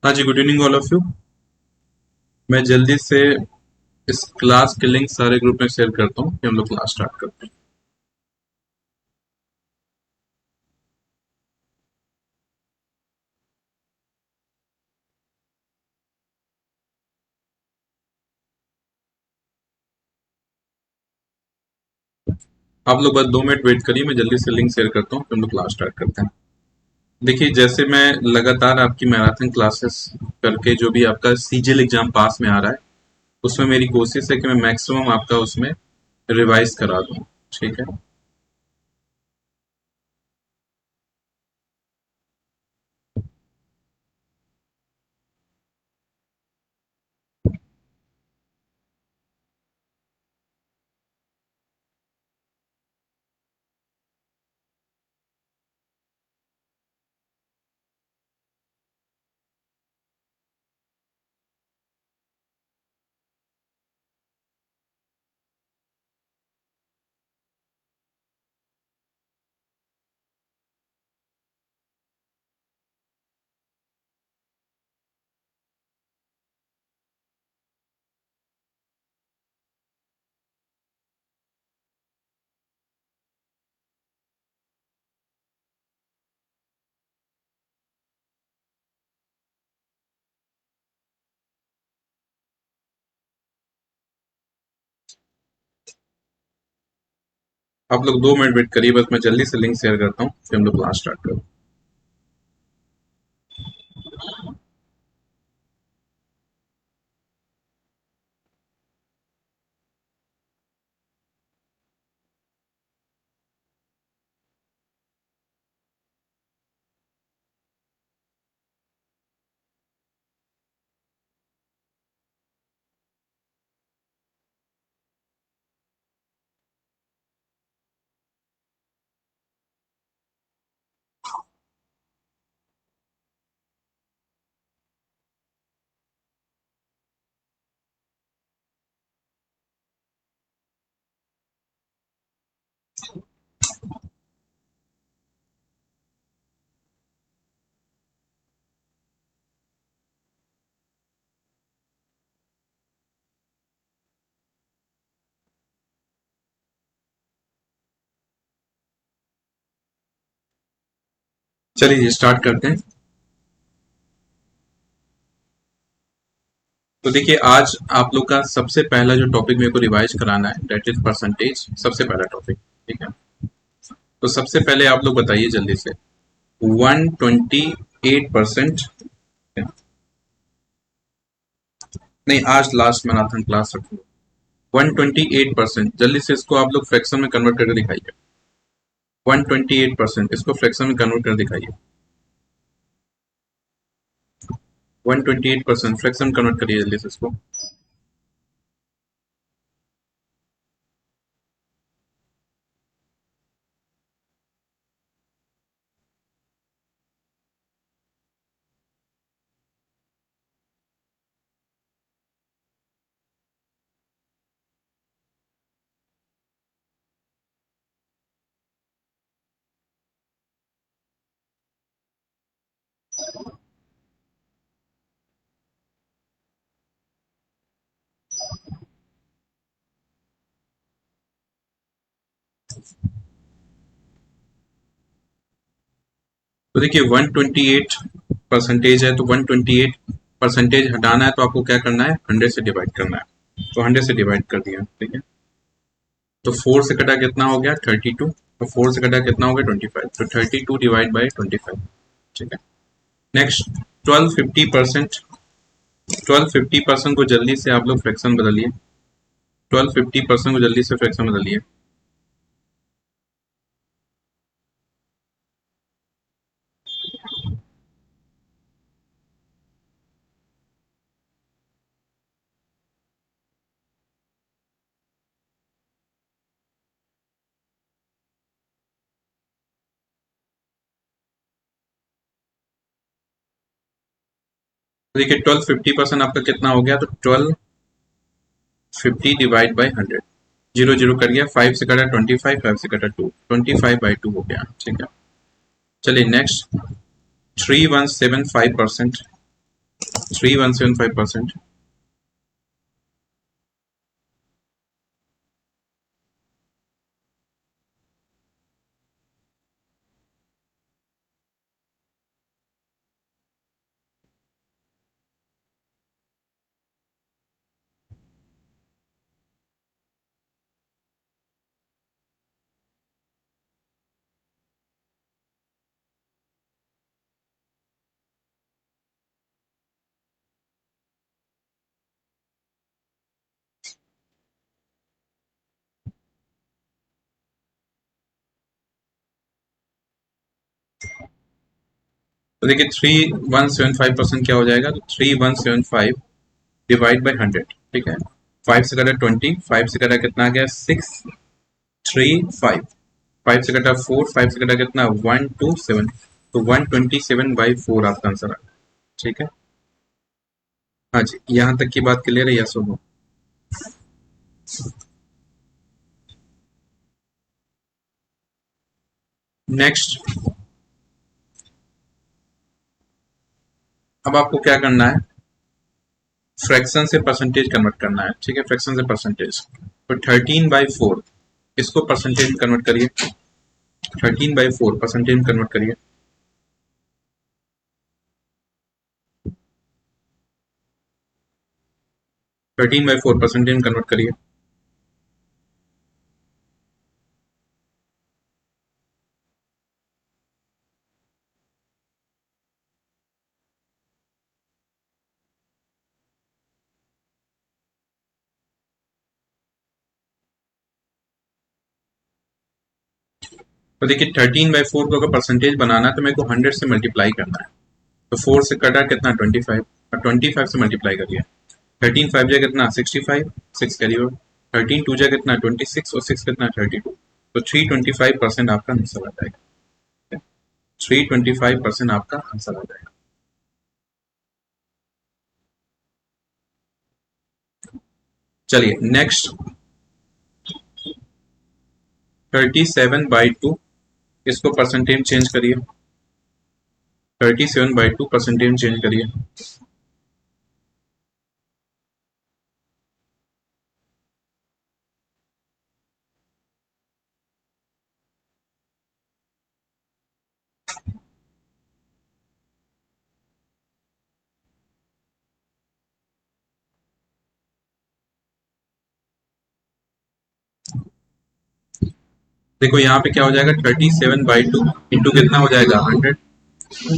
हाँ जी, good evening all of you. मैं जल्दी से इस क्लास के लिंक सारे ग्रुप में शेयर करता हूँ कि हम लोग क्लास स्टार्ट करते हैं। आप लोग बस 2 मिनट वेट करिए, मैं जल्दी से लिंक शेयर करता हूँ फिर हम लोग क्लास स्टार्ट करते हैं। देखिए, जैसे मैं लगातार आपकी मैराथन क्लासेस करके जो भी आपका सीजीएल एग्जाम पास में आ रहा है, उसमें मेरी कोशिश है कि मैं मैक्सिमम आपका उसमें रिवाइज करा दूँ। ठीक है। आप लोग 2 मिनट वेट करिए, बस मैं जल्दी से लिंक शेयर करता हूँ फिर हम लोग क्लास स्टार्ट करते हैं। चलिए स्टार्ट करते हैं। तो देखिए, आज आप लोग का सबसे पहला जो टॉपिक मेरे को रिवाइज कराना है दैट इज परसेंटेज, सबसे पहला टॉपिक। ठीक है। तो सबसे पहले आप लोग बताइए जल्दी से 128%। नहीं, आज लास्ट मैराथन क्लास रखूंगा। 128%, जल्दी से इसको आप लोग फ्रैक्शन में कन्वर्ट करके दिखाइए। 128%, इसको फ्रैक्शन में कन्वर्ट कर दिखाइए। 128% फ्रैक्शन कन्वर्ट करिए जल्दी से इसको। तो देखिए, 128% है, तो 128% हटाना है तो आपको क्या करना है, 100 से डिवाइड करना है। तो 100 से डिवाइड कर दिया। ठीक है। तो 4 से कटा कितना हो गया, 32। तो 4 से कटा कितना हो गया, 25। तो 32 डिवाइड बाई 25। ठीक है। नेक्स्ट, 1250%। 1250% को जल्दी से आप लोग फ्रैक्शन बदलिए। 1250% को जल्दी से फ्रैक्शन बदलिए। तो देखिए, 1250% आपका कितना हो गया, तो 1250 डिवाइड बाई 100। जीरो जीरो कर गया, 5 से कटा 25, 5 से कटा 2, 25/2 हो गया। ठीक है। चलिए नेक्स्ट, 3175%। 3175%। तो देखिए 3175% क्या हो जाएगा, तो 3175 डिवाइड बाई 100, ठीक है। 5 से कटा 20, 5 से कटा कितना आ गया 635, 5 से कटा 4, 5 से कटा कितना 127, तो 127/4 आपका आंसर है, ठीक है। हाँ जी, यहाँ तक की बात क्लियर है, या सुनो। नेक्स्ट, अब आपको क्या करना है, फ्रैक्शन से परसेंटेज कन्वर्ट करना है, ठीक है। फ्रैक्शन से परसेंटेज, तो 13/4 इसको परसेंटेज में कन्वर्ट करिए, 13/4 परसेंटेज में कन्वर्ट करिए। 13/4 परसेंटेज में कन्वर्ट करिए। तो देखिए 13/4 को अगर परसेंटेज बनाना है तो मेरे को 100 से मल्टीप्लाई करना है। तो 4 से कटा कितना 25, और 25 से मल्टीप्लाई करिए। 13 5 जा कितना 65, 6 कैरी ओवर, 13 2 जा कितना 26, और 6 कितना 32, तो 325% आपका आंसर आ जाएगा। 325% आपका आंसर आ जाएगा। चलिए नेक्स्ट, 37/2 इसको परसेंटेज चेंज करिए। 37/2 परसेंटेज चेंज करिए। देखो यहाँ पे क्या हो जाएगा, 37/2 इंटू कितना हो जाएगा 100,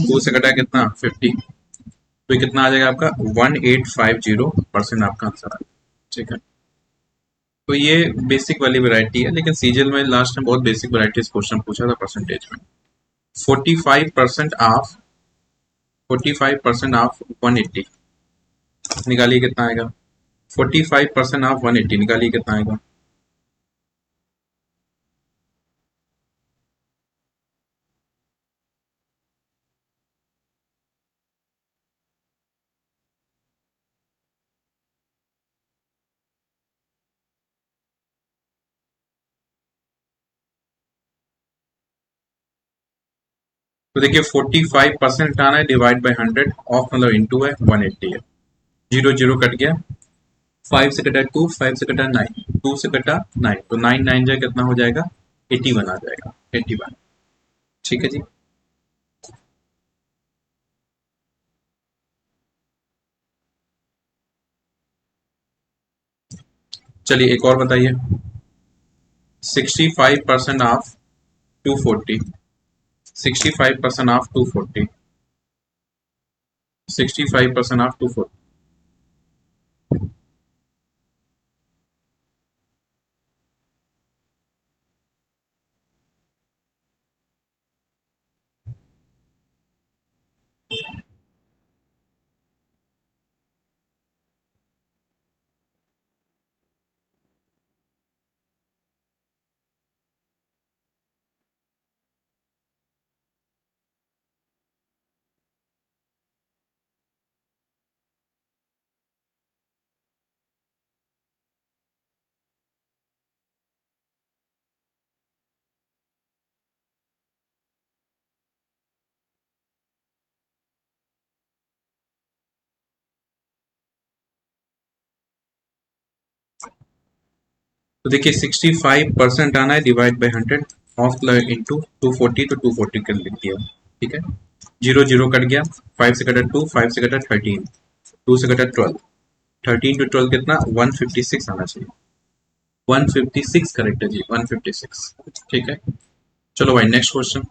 2 से कटा कितना 50, तो ये कितना आ जाएगा आपका 1850% आपका आंसर है, ठीक है। तो ये बेसिक वाली वैरायटी है, लेकिन सीजल में लास्ट में बहुत बेसिक वैरायटीज क्वेश्चन पूछा था परसेंटेज में। 45% ऑफ 180 निकालिए कितना आएगा। 45% ऑफ 180 निकालिए कितना आएगा। तो देखिए 45% आना है, डिवाइड बाई 100, ऑफ मतलब इंटू है, 180 है, जीरो जीरो कट गया। 5 से कटा 2, 5 से कटा 9, 2 से कटा 9, तो 9 9 जाए कितना हो जाएगा 81 आ जाएगा, 81, ठीक है जी। चलिए एक और बताइए। 65% ऑफ 240, 65% ऑफ 240, 65% ऑफ 240। तो देखिए 65% आना है, डिवाइड बाई 100 ऑफ इंटू 240, तो 240 कर लिख दिया। ठीक है, जीरो जीरो कट गया, 5 से कटा 2, 5 से कटा 13, 2 से कटा 12, 13 टू 12 कितना 156 आना चाहिए। 156 करेक्ट है जी, 156। ठीक है, चलो भाई नेक्स्ट क्वेश्चन।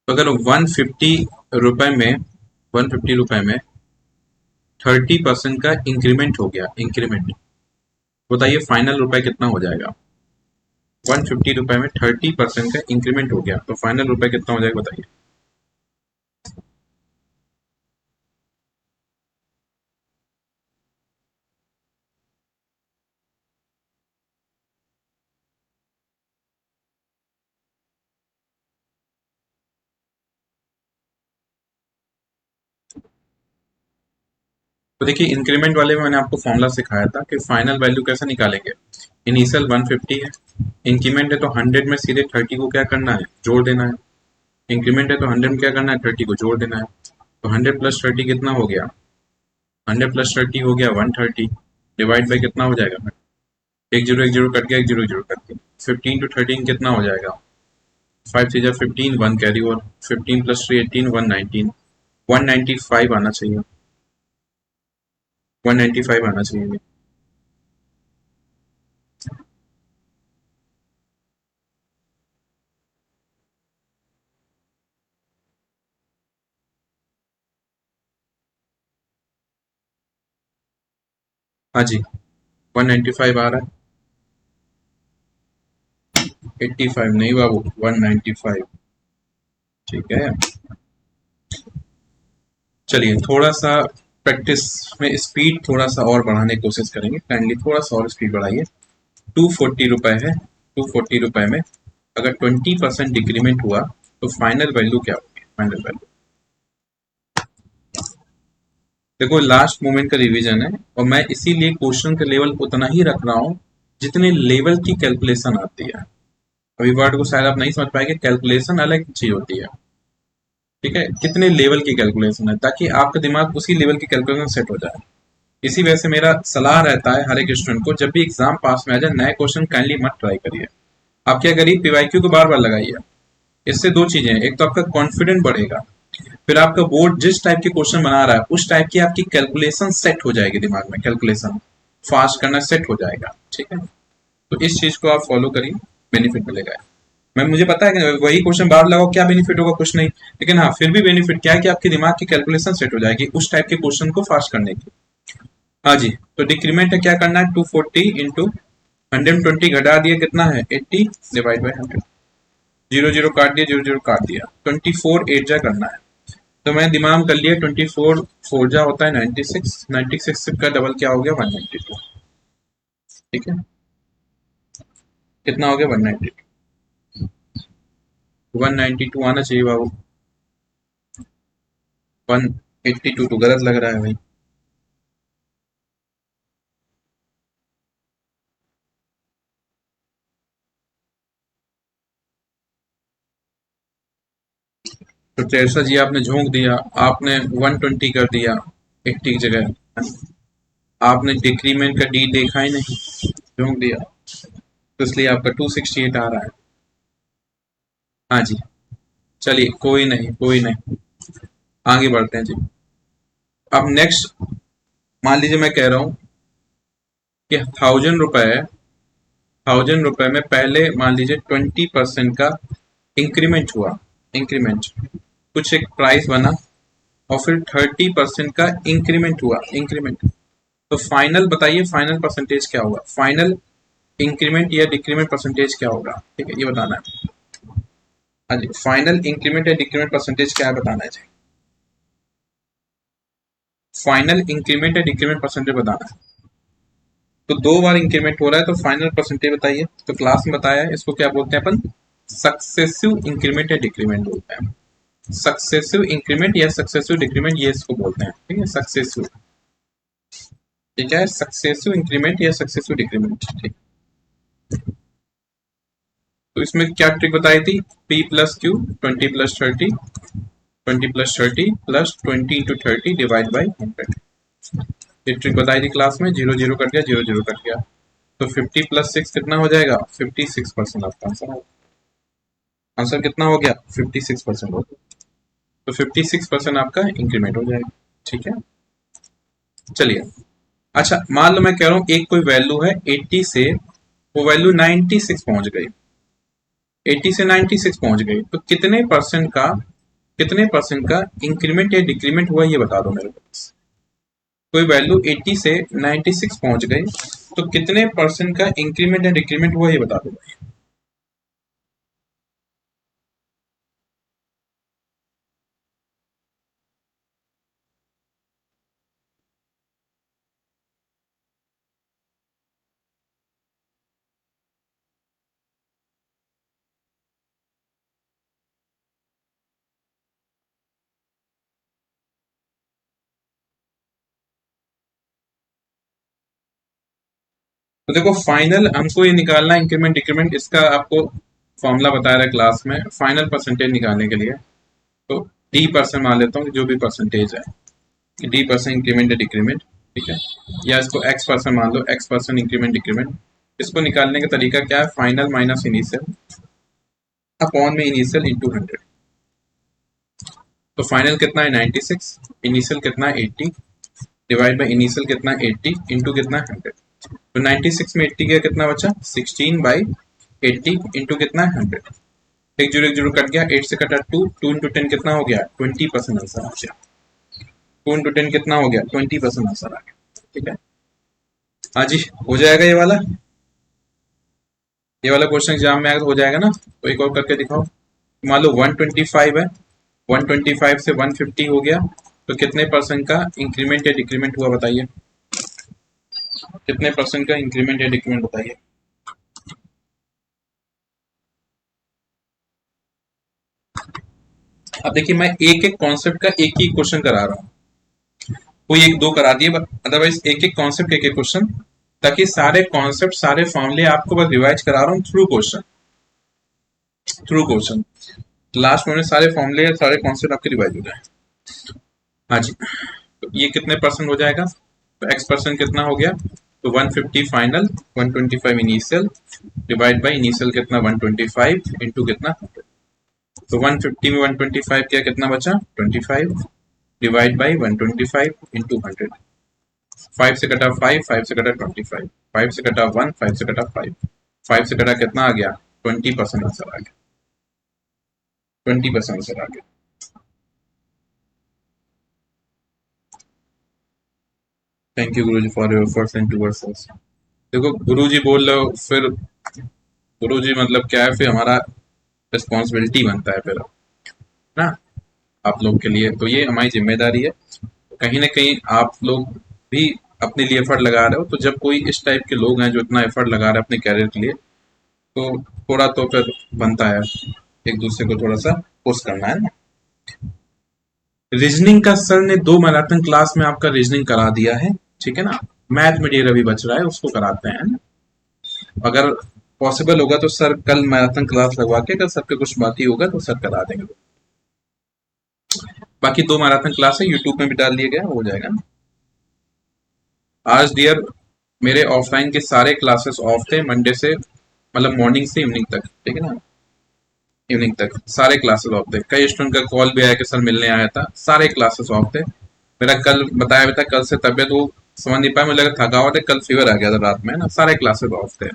तो अगर 150 रुपए में 30% का इंक्रीमेंट हो गया, इंक्रीमेंट बताइए फाइनल रुपए कितना हो जाएगा। 150 रुपए में 30% का इंक्रीमेंट हो गया तो फाइनल रुपए कितना हो जाएगा बताइए। तो देखिए इंक्रीमेंट वाले में मैंने आपको फॉर्मूला सिखाया था कि फाइनल वैल्यू कैसे निकालेंगे। इनिशियल 150 है, इंक्रीमेंट है तो 100 में सीधे 30 को क्या करना है, जोड़ देना है। इंक्रीमेंट है तो 100 में क्या करना है, 30 को जोड़ देना है। तो 100 प्लस 30 कितना हो गया, 100 प्लस 30 हो गया 130, डिवाइड बाई कितना हो जाएगा, एक जीरो कट गया, एक जीरो कट गया। 15 टू 13 कितना हो जाएगा, 5 से 15, 1 कैरी ओवर, 15 प्लस 3 18, 119, 195 आना चाहिए, 195 आना चाहिए। हाँ जी, 195 आ रहा है। 85 नहीं बाबू, 195। ठीक है, चलिए थोड़ा सा प्रैक्टिस में स्पीड थोड़ा सा और बढ़ाने की कोशिश करेंगे, काइंडली थोड़ा सा और स्पीड बढ़ाइए। 240 रुपए है, 240 रुपए में अगर 20% डिक्रीमेंट हुआ तो फाइनल वैल्यू क्या होगी, फाइनल वैल्यू। देखो लास्ट मोमेंट का रिवीजन है और मैं इसीलिए क्वेश्चन का लेवल उतना ही रख रहा हूँ जितने लेवल की कैलकुलेशन आती है। अभी वर्ड को शायद आप नहीं समझ पाएंगे, कैलकुलेशन अलग चीज होती है। ठीक है, कितने लेवल की कैलकुलेशन है, ताकि आपका दिमाग उसी लेवल की कैलकुलेशन सेट हो जाए। इसी वजह से मेरा सलाह रहता है हर एक स्टूडेंट को, जब भी एग्जाम पास में आ जाए नए क्वेश्चन काइंडली मत ट्राई करिए। आप क्या करिए, पीवाईक्यू को बार बार लगाइए। इससे दो चीजें हैं, एक तो आपका कॉन्फिडेंट बढ़ेगा, फिर आपका बोर्ड जिस टाइप के क्वेश्चन बना रहा है उस टाइप की आपकी कैलकुलेशन सेट हो जाएगी, दिमाग में कैलकुलेशन फास्ट करना सेट हो जाएगा। ठीक है, तो इस चीज को आप फॉलो करिए, बेनिफिट मिलेगा। मैं मुझे पता है कि वही क्वेश्चन बार लगाओ क्या बेनिफिट होगा, कुछ नहीं, लेकिन हाँ फिर भी बेनिफिट क्या है कि आपके दिमाग की कैलकुलेशन सेट हो जाएगी उस टाइप के क्वेश्चन को फास्ट करने की। हाँ जी, तो डिक्रीमेंट है क्या करना है, 240 इंटू 120 घटा दिया कितना है 80, डिवाइड बाई 100, जीरो जीरो काट दिया, जीरो जीरो काट दिया, 24 8 जा करना है। तो मैं दिमाग कर लिया 24 4 जा होता है 96, 96 का डबल क्या हो गया 192। ठीक है, कितना हो गया 192, 192 आना चाहिए बाबू। 182 तो गलत लग रहा है भाई। तो तेरसा जी आपने झोंक दिया, आपने 120 कर दिया 80 की जगह, आपने डिक्रीमेंट का डी देखा ही नहीं, झोंक दिया, तो इसलिए आपका 268 आ रहा है। हाँ जी, चलिए कोई नहीं कोई नहीं, आगे बढ़ते हैं जी। अब नेक्स्ट मान लीजिए मैं कह रहा हूँ कि 1000 रुपए है, 1000 रुपए में पहले मान लीजिए 20% का इंक्रीमेंट हुआ, इंक्रीमेंट कुछ एक प्राइस बना, और फिर 30% का इंक्रीमेंट हुआ, इंक्रीमेंट। तो फाइनल बताइए फाइनल परसेंटेज क्या होगा, फाइनल इंक्रीमेंट या डिक्रीमेंट परसेंटेज क्या होगा। ठीक है, ये बताना है। हाँ जी, फाइनल इंक्रीमेंट या डिक्रीमेंट परसेंटेज क्या है बताना है जी, फाइनल इंक्रीमेंट या डिक्रीमेंट परसेंटेज बताना है। तो दो बार इंक्रीमेंट हो रहा है तो फाइनल परसेंटेज बताइए। तो क्लास में बताया है इसको क्या बोलते हैं अपन, सक्सेसिव इंक्रीमेंट या डिक्रीमेंट बोलते हैं। सक्सेसिव इंक्रीमेंट या सक्सेसिव डिक्रीमेंट ये इसको बोलते हैं। ठीक है, सक्सेसिव, ठीक है, सक्सेसिव इंक्रीमेंट या सक्सेसिव डिक्रीमेंट। ठीक, तो इसमें क्या ट्रिक बताई थी, P plus Q, 20 plus 30, 20 plus 30 plus 20 into 30 divide by 100। ये ट्रिक बताई थी क्लास में, 0 0 कट गया, 0 0 कट गया, तो 50 + 6 कितना हो जाएगा? 56% आपका आंसर है। आंसर कितना हो गया? 56% हो गया। तो 56% आपका इंक्रीमेंट हो जाएगा। ठीक है, चलिए। अच्छा, मान लो मैं कह रहा हूँ एक कोई वैल्यू है 80 से, वो वैल्यू 96 पहुंच गई, 80 से 96 पहुंच गई, तो कितने परसेंट का इंक्रीमेंट या डिक्रीमेंट हुआ, ये बता दो मेरे को। कोई वैल्यू 80 से 96 पहुंच गई, तो कितने परसेंट का इंक्रीमेंट या डिक्रीमेंट हुआ, ये बता दो भाई। तो देखो, फाइनल हमको ये निकालना है इंक्रीमेंट डिक्रीमेंट, इसका आपको फॉर्मूला बताया था क्लास में फाइनल परसेंटेज निकालने के लिए। तो D% मान लेता हूँ, जो भी परसेंटेज है कि D% इंक्रीमेंट या डिक्रीमेंट, ठीक है, या इसको X% मान लो, X% इंक्रीमेंट डिक्रीमेंट। इसको निकालने का तरीका क्या है? फाइनल माइनस इनिशियल अपॉन में इनिशियल इंटू 100। तो फाइनल कितना है? 96, इनिशियल कितना है? 80, डिवाइड बाई इनिशियल कितना है? 80, इंटू कितना है? 100। तो 96 में 80 गया, कितना बचा? 16/80 इंटू कितना है? 100। एक जीरो कट गया, 8 से कटा 2, 2 इंटू 10 कितना हो गया? 20% आंसर आ गया। 2 इंटू 10 कितना हो गया? 20% आंसर आ गया। ठीक है, हाँ जी, हो जाएगा ये वाला। ये वाला क्वेश्चन एग्जाम में आएगा तो हो जाएगा ना। तो एक और करके दिखाओ। मान लो 125 है, 125 से 150 हो गया, तो कितने परसेंट का इंक्रीमेंट या डिक्रीमेंट हुआ, बताइए। कितने परसेंट का इंक्रीमेंट या डिक्रीमेंट बताइए। अब देखिए, मैं एक एक कॉन्सेप्ट का एक ही क्वेश्चन करा रहा हूँ, कोई एक दो करा दिए, अदरवाइज एक एक कॉन्सेप्ट एक एक क्वेश्चन, ताकि सारे कॉन्सेप्ट सारे फॉर्मूले आपको बस रिवाइज करा रहा हूँ through question, through question. Last में सारे फॉर्मूले सारे कॉन्सेप्ट आपके रिवाइज हो जाए। हाँ जी, तो ये कितने परसेंट हो जाएगा? तो X% कितना हो गया? तो 150 final, 125 initial, divide by initial कितना? 125 इंटू कितना? 100। तो 150 में 125 क्या, कितना बचा? 25, डिवाइड बाई 125 इंटू 100। 5 से कटा 5, 5 से कटा 25, 5 से कटा 1, 5 से कटा 5, 5 से कटा कितना आ गया? 20% आंसर आ गया। 20% आंसर आ गया। Thank you Guruji for your efforts and towards us. देखो, गुरुजी बोल रहे हो, फिर गुरुजी मतलब क्या है, फिर हमारा रिस्पॉन्सिबिलिटी बनता है फिर ना, आप लोग के लिए। तो ये हमारी जिम्मेदारी है, कहीं ना कहीं आप लोग भी अपने लिए एफर्ट लगा रहे हो। तो जब कोई इस टाइप के लोग हैं जो इतना एफर्ट लगा रहे हैं अपने कैरियर के लिए, तो थोड़ा तो फिर बनता है एक दूसरे को थोड़ा सा पुश करना, है ना। रीजनिंग का सर ने 2 मैराथन क्लास में आपका रीजनिंग करा दिया है, ठीक है ना। मैथ में डेर अभी बच रहा है, उसको कराते हैं ना? अगर पॉसिबल होगा तो सर कल मैराथन क्लास लगवा के, अगर सबके कुछ बाकी होगा तो सर करा देंगे। बाकी 2 मैराथन क्लास है, यूट्यूब में भी डाल दिया गया, हो जाएगा ना। आज डियर मेरे ऑफलाइन के सारे क्लासेस ऑफ थे, मंडे से, मतलब मॉर्निंग से इवनिंग तक, ठीक है ना। इवनिंग तक सारे क्लासेस ऑफ थे। कई स्टूडेंट का कॉल भी आया कि सर मिलने आया था, सारे क्लासेस ऑफ थे। मेरा कल बताया भी था, कल से तबियत वो समझ नहीं पाया, मुझे लगा थकावट है, कल फीवर आ गया था रात में, है ना। सारे क्लासेस ऑफ थे।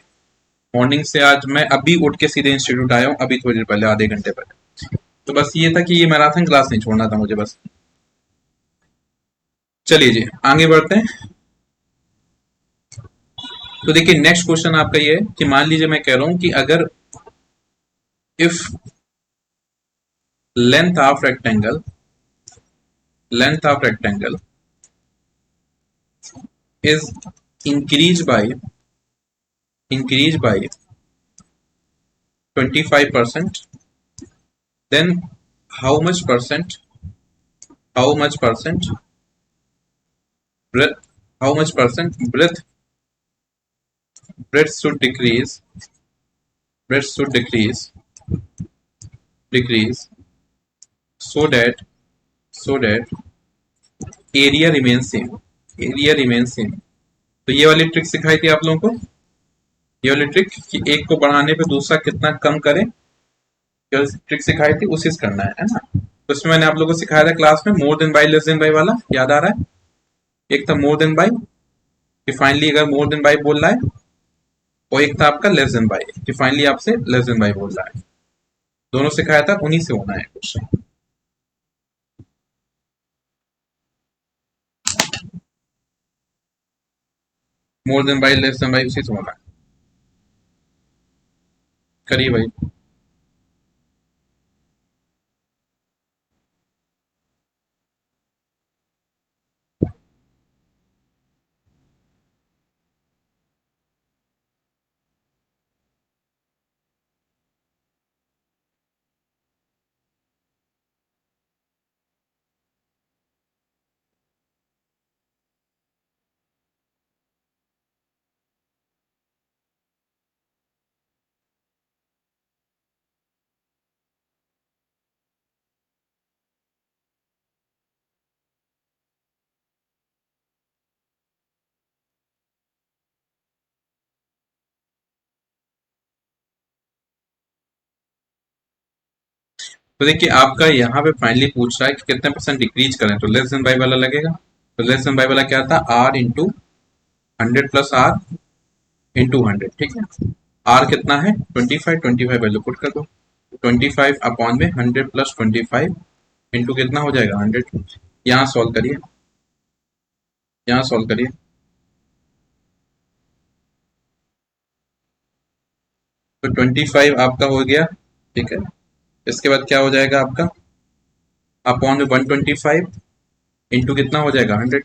मॉर्निंग से आज मैं अभी उठ के सीधे इंस्टीट्यूट आया हूँ, अभी थोड़ी देर पहले, आधे घंटे पहले। तो बस ये था कि ये मैराथन क्लास नहीं छोड़ना था मुझे बस। चलिए जी, आगे बढ़ते हैं। तो देखिए, नेक्स्ट क्वेश्चन आपका ये है कि मान लीजिए मैं कह रहा हूं कि अगर if length of rectangle, length of rectangle is increased by increased by 25%, then how much percent, how much percent breadth, how much percent breadth should decrease, breadth should decrease so that area remains same. Area remain same. तो ये वाली trick सिखाई थी आप लोगों को, ये वाली ट्रिक कि एक को बढ़ाने पे दूसरा कितना कम करे, जो ट्रिक सिखाई थी उसी से करना है ना। तो उसमें मैंने आप लोगों को सिखाया था क्लास में more than by less than by वाला, याद आ रहा है? एक था मोर देन बाई कि फाइनली अगर मोर देन बाई बोल रहा है, और एक था आपका लेस देन बाई कि फाइनली आपसे लेस देन बाई बोल रहा है। दोनों सिखाया था, उन्हीं से होना है question. More than by less than by उसी से होना है। करिए भाई। तो देखिए आपका यहाँ पे फाइनली पूछ रहा है कि कितने परसेंट डिक्रीज करें, तो लेस देन बाई वाला लगेगा। तो लेस देन बाई वाला क्या था, R into 100 plus R into 100, ठीक है। आर कितना है 25, 25 वैल्यू पुट कर दो। 25 अपॉन में 100 प्लस 25 इंटू कितना हो जाएगा 100। यहाँ सॉल्व करिए, यहाँ सॉल्व करिए। तो 25 आपका हो गया, ठीक है। इसके बाद क्या हो जाएगा आपका, अपॉन में 125 इंटू कितना हो जाएगा 100।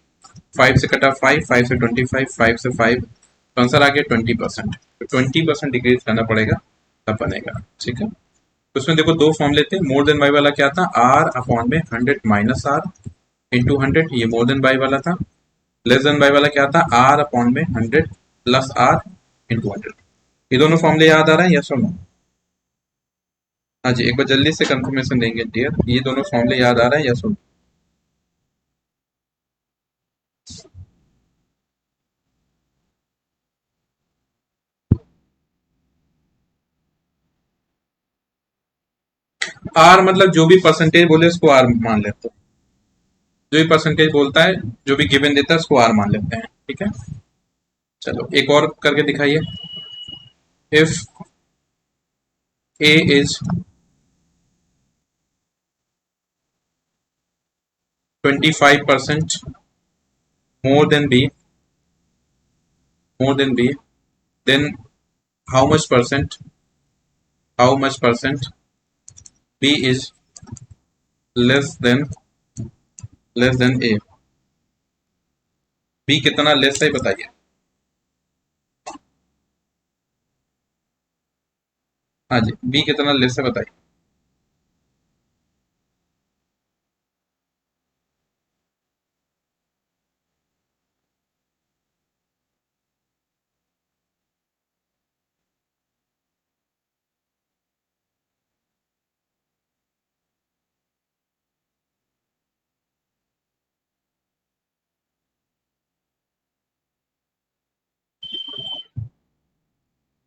5 से कटा 5, 5 से 25, 5 से 5, तो आंसर आ गया 20%। तो 20% डिक्रीज करना पड़ेगा तब बनेगा, ठीक है। तो उसमें देखो दो फॉर्मूले थे। मोर देन बाई वाला क्या था, आर अपॉन में 100 माइनस आर इंटू 100, ये मोर देन बाई वाला था। लेस देन बाई वाला क्या था, आर अपॉन में 100 प्लस आर इंटू 100। ये दोनों फॉर्मूले याद आ रहा है, यस और नो? हाँ जी, एक बार जल्दी से कंफर्मेशन देंगे डियर, ये दोनों फॉर्मूले याद आ रहा है, यस और नो? आर मतलब जो भी परसेंटेज बोले उसको आर मान लेते हैं। जो भी परसेंटेज बोलता है, जो भी गिवन देता है उसको आर मान लेते हैं, ठीक है। चलो एक और करके दिखाइए। If A is 25% more than b, more than b, then how much percent, how much percent b is less than, less than a। b कितना लेस है बताइए। हाँ जी, b कितना लेस है बताइए।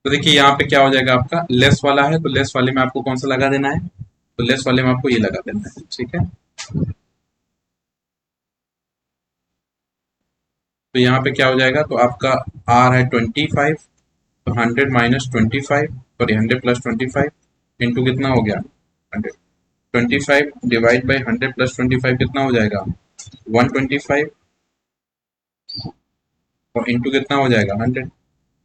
तो देखिए यहाँ पे क्या हो जाएगा, आपका लेस वाला है तो लेस वाले में आपको कौन सा लगा देना है, तो लेस वाले में आपको ये लगा देना है, ठीक है। तो यहाँ पे क्या हो जाएगा, तो आपका आर है 25, तो 100 माइनस 25, सॉरी 100 प्लस 25 इंटू कितना हो गया 100। 25 डिवाइड बाई 100 प्लस 25 कितना हो जाएगा 125, और इंटू कितना हो जाएगा 100।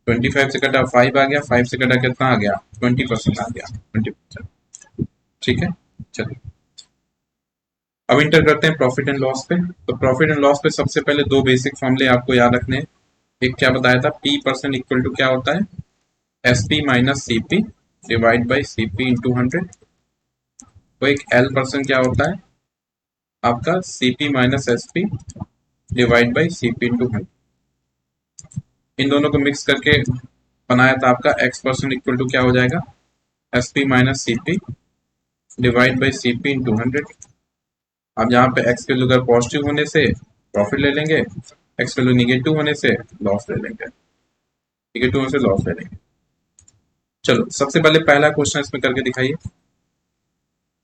25 से कटा 5 आ गया, 5 से कटा कितना आ गया 20% आ गया 20%, ठीक है। चलिए अब इंटर करते हैं प्रॉफिट एंड लॉस पे। तो प्रॉफिट एंड लॉस पे सबसे पहले दो बेसिक फॉर्मूले आपको याद रखने हैं। एक क्या बताया था, पी परसेंट इक्वल टू क्या होता है, S P minus C P divide by C P into 100। तो एक एल परसेंट क्या होता है आपका, C P minus S P divide by C P into 100। इन दोनों को मिक्स करके बनाया था आपका एक्स परसेंट इक्वल टू क्या हो जाएगा, S P minus C P divide by C P into 100। अब यहाँ पे एक्स के अगर पॉजिटिव होने से प्रॉफिट ले लेंगे, एक्स वैल्यू निगेटिव होने से लॉस ले लेंगे, निगेटिव होने से लॉस ले लेंगे। चलो सबसे पहले पहला क्वेश्चन इसमें करके दिखाइए।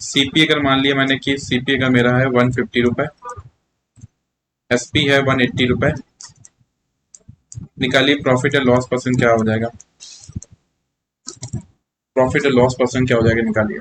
सीपी अगर मान लिया मैंने कि सीपी का मेरा है 150 रुपए, एसपी है 180 रुपए, निकालिए प्रॉफिट एंड लॉस परसेंट क्या हो जाएगा, प्रॉफिट एंड लॉस परसेंट क्या हो जाएगा निकालिए।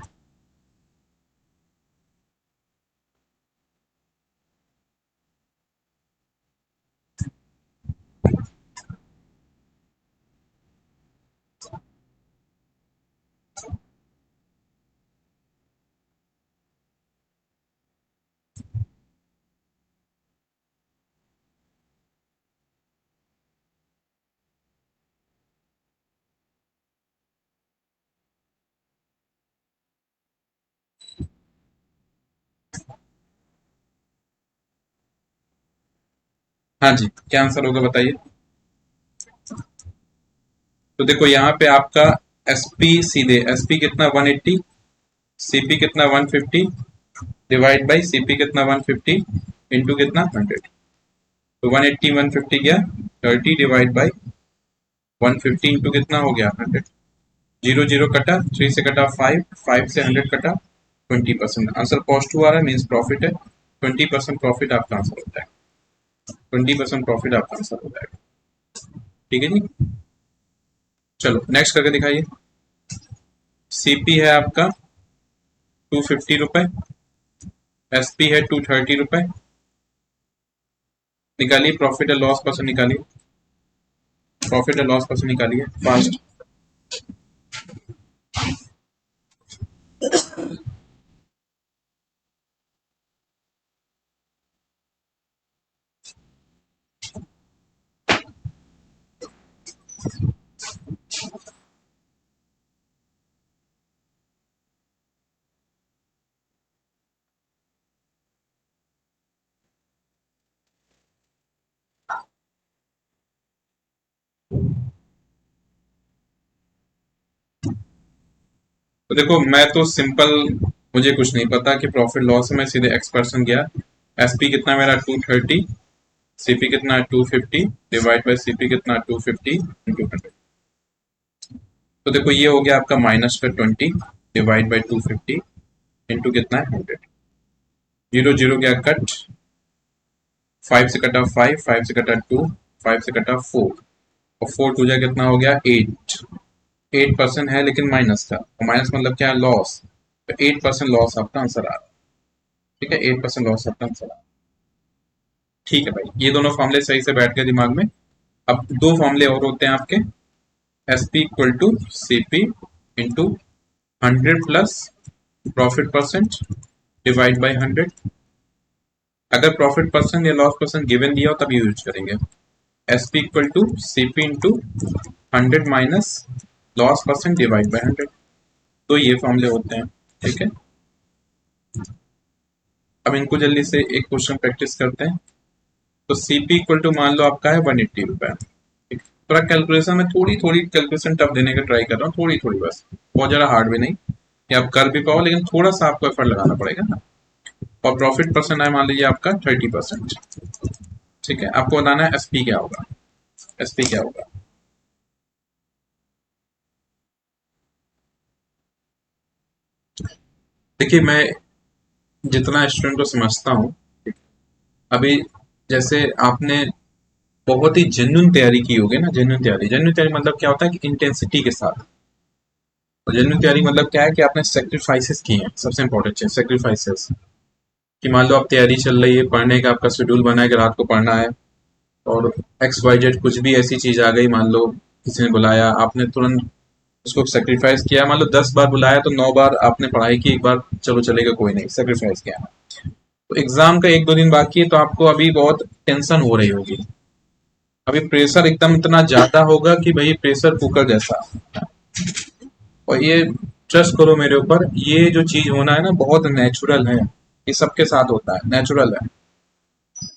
हाँ जी, क्या आंसर होगा बताइए। तो देखो यहाँ पे आपका एसपी सीधे, एसपी कितना 180, सीपी कितना 150 डिवाइड बाई सीपी कितना 150 इंटू कितना 100। तो 180 150 गया 30 डिवाइड बाई 150 इंटू कितना हो गया 100। जीरो जीरो कटा, 3 से कटा 5, 5 से 100 कटा 20%। आंसर कॉस्ट हुआ है मीन्स प्रॉफिट है, 20% प्रॉफिट आपका आंसर होता है, 20% प्रॉफिट आपका आंसर हो जाएगा। ठीक है जी, चलो नेक्स्ट करके दिखाइए। सीपी है आपका 250 रुपए, एसपी है 230 रुपए, निकालिए प्रॉफिट एंड लॉस परसेंट निकालिए, प्रॉफिट एंड लॉस परसेंट निकालिए फास्ट। तो देखो मैं तो सिंपल, मुझे कुछ नहीं पता कि प्रॉफिट लॉस में सीधे एक्स परसेंट गया। एसपी कितना मेरा 230, सीपी कितना 250 डिवाइड बाई सीपी कितना 250 इंटू 100। तो देखो ये हो गया आपका माइनस का 20 डिवाइड बाई 250 इंटू कितना है 100। जीरो जीरो गया कट, 5 से कटा 5, 5 से कटा 2, 5 से कटा 4, और 4 टू जा कितना हो गया 8। 8% है लेकिन माइनस का, और माइनस मतलब क्या है लॉस, तो 8% लॉस आपका आंसर आ रहा है। ठीक है, 8% लॉस आपका आंसर आ रहा है। ठीक है भाई, ये दोनों फॉर्मूले सही से बैठ गए दिमाग में। अब दो फॉर्मूले और होते हैं आपके, S P equal to C P into 100 plus profit percent divide by 100। अगर प्रॉफिट परसेंट या लॉस परसेंट गिवन दिया हो तब यूज करेंगे। S P equal to C P into 100 minus loss percent divide by 100। तो ये फॉर्मूले होते हैं। ठीक है, अब इनको जल्दी से एक क्वेश्चन प्रैक्टिस करते हैं। तो सीपी इक्वल टू मान लो आपका है 180 रुपए। थोड़ा कैलकुलेशन में थोड़ी थोड़ी कैलकुलेशन टफ देने का ट्राई कर रहा हूँ, थोड़ी थोड़ी बस, बहुत ज्यादा हार्ड भी नहीं कि आप कर भी पाओ, लेकिन थोड़ा सा आपको एफर्ट लगाना पड़ेगा ना। और प्रॉफिट परसेंट है मान लीजिए आपका 30%। ठीक है, आपको बताना है एसपी क्या होगा, एसपी क्या होगा। देखिए मैं जितना स्टूडेंट को समझता हूँ अभी, जैसे आपने बहुत ही जेन्युइन तैयारी की होगी ना, जेन्युइन तैयारी, जेन्युइन तैयारी मतलब क्या होता है कि इंटेंसिटी के साथ। और जेन्युइन तैयारी मतलब क्या है कि आपने सेक्रीफाइसेस किए हैं, सबसे इंपॉर्टेंट चीज सेक्रीफाइसेस। कि मान लो आप तैयारी चल रही है, पढ़ने का आपका शेड्यूल बना है कि रात को पढ़ना है, और एक्स वाई जेड कुछ भी ऐसी चीज आ गई, मान लो किसी ने बुलाया, आपने तुरंत उसको सेक्रीफाइस किया। मान लो 10 बार बुलाया तो 9 बार आपने पढ़ाई की, एक बार चलो चलेगा कोई नहीं, सेक्रीफाइस किया। तो एग्जाम का 1-2 दिन बाकी है, तो आपको अभी बहुत टेंशन हो रही होगी, अभी प्रेशर एकदम इतना ज्यादा होगा कि भाई प्रेशर कुकर जैसा। और ये ट्रस्ट करो मेरे ऊपर, ये जो चीज होना है ना बहुत नेचुरल है, ये सबके साथ होता है, नेचुरल है।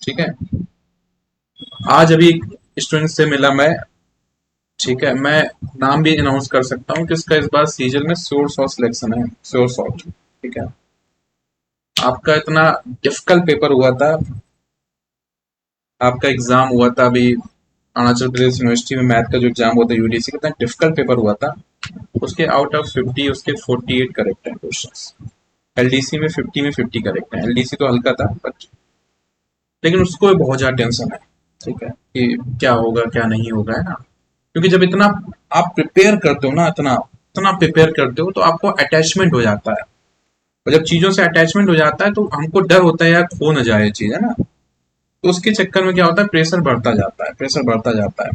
ठीक है, आज अभी एक स्टूडेंट से मिला मैं, ठीक है, मैं नाम भी अनाउंस कर सकता हूँ कि इसका इस बार सीजन में सोर्स ऑफ सिलेक्शन है, सोर्स ऑफ। ठीक है, आपका इतना डिफिकल्ट पेपर हुआ था, आपका एग्जाम हुआ था अभी अरुणाचल प्रदेश यूनिवर्सिटी में, मैथ का जो एग्जाम हुआ था यूडीसी का, इतना डिफिकल्ट पेपर हुआ था। उसके आउट ऑफ 50 उसके 48 करेक्ट है क्वेश्चंस। एलडीसी में 50 में 50 करेक्ट है। एलडीसी तो हल्का था बट, लेकिन उसको भी बहुत ज्यादा टेंशन है, ठीक है, कि क्या होगा क्या नहीं होगा, है ना। क्योंकि जब इतना आप प्रिपेयर करते हो ना, इतना इतना प्रिपेयर करते हो, तो आपको अटैचमेंट हो जाता है। और जब चीजों से अटैचमेंट हो जाता है तो हमको डर होता है यार खो ना जाए ये चीज, है ना। तो उसके चक्कर में क्या होता है, प्रेशर बढ़ता जाता है, प्रेशर बढ़ता जाता है।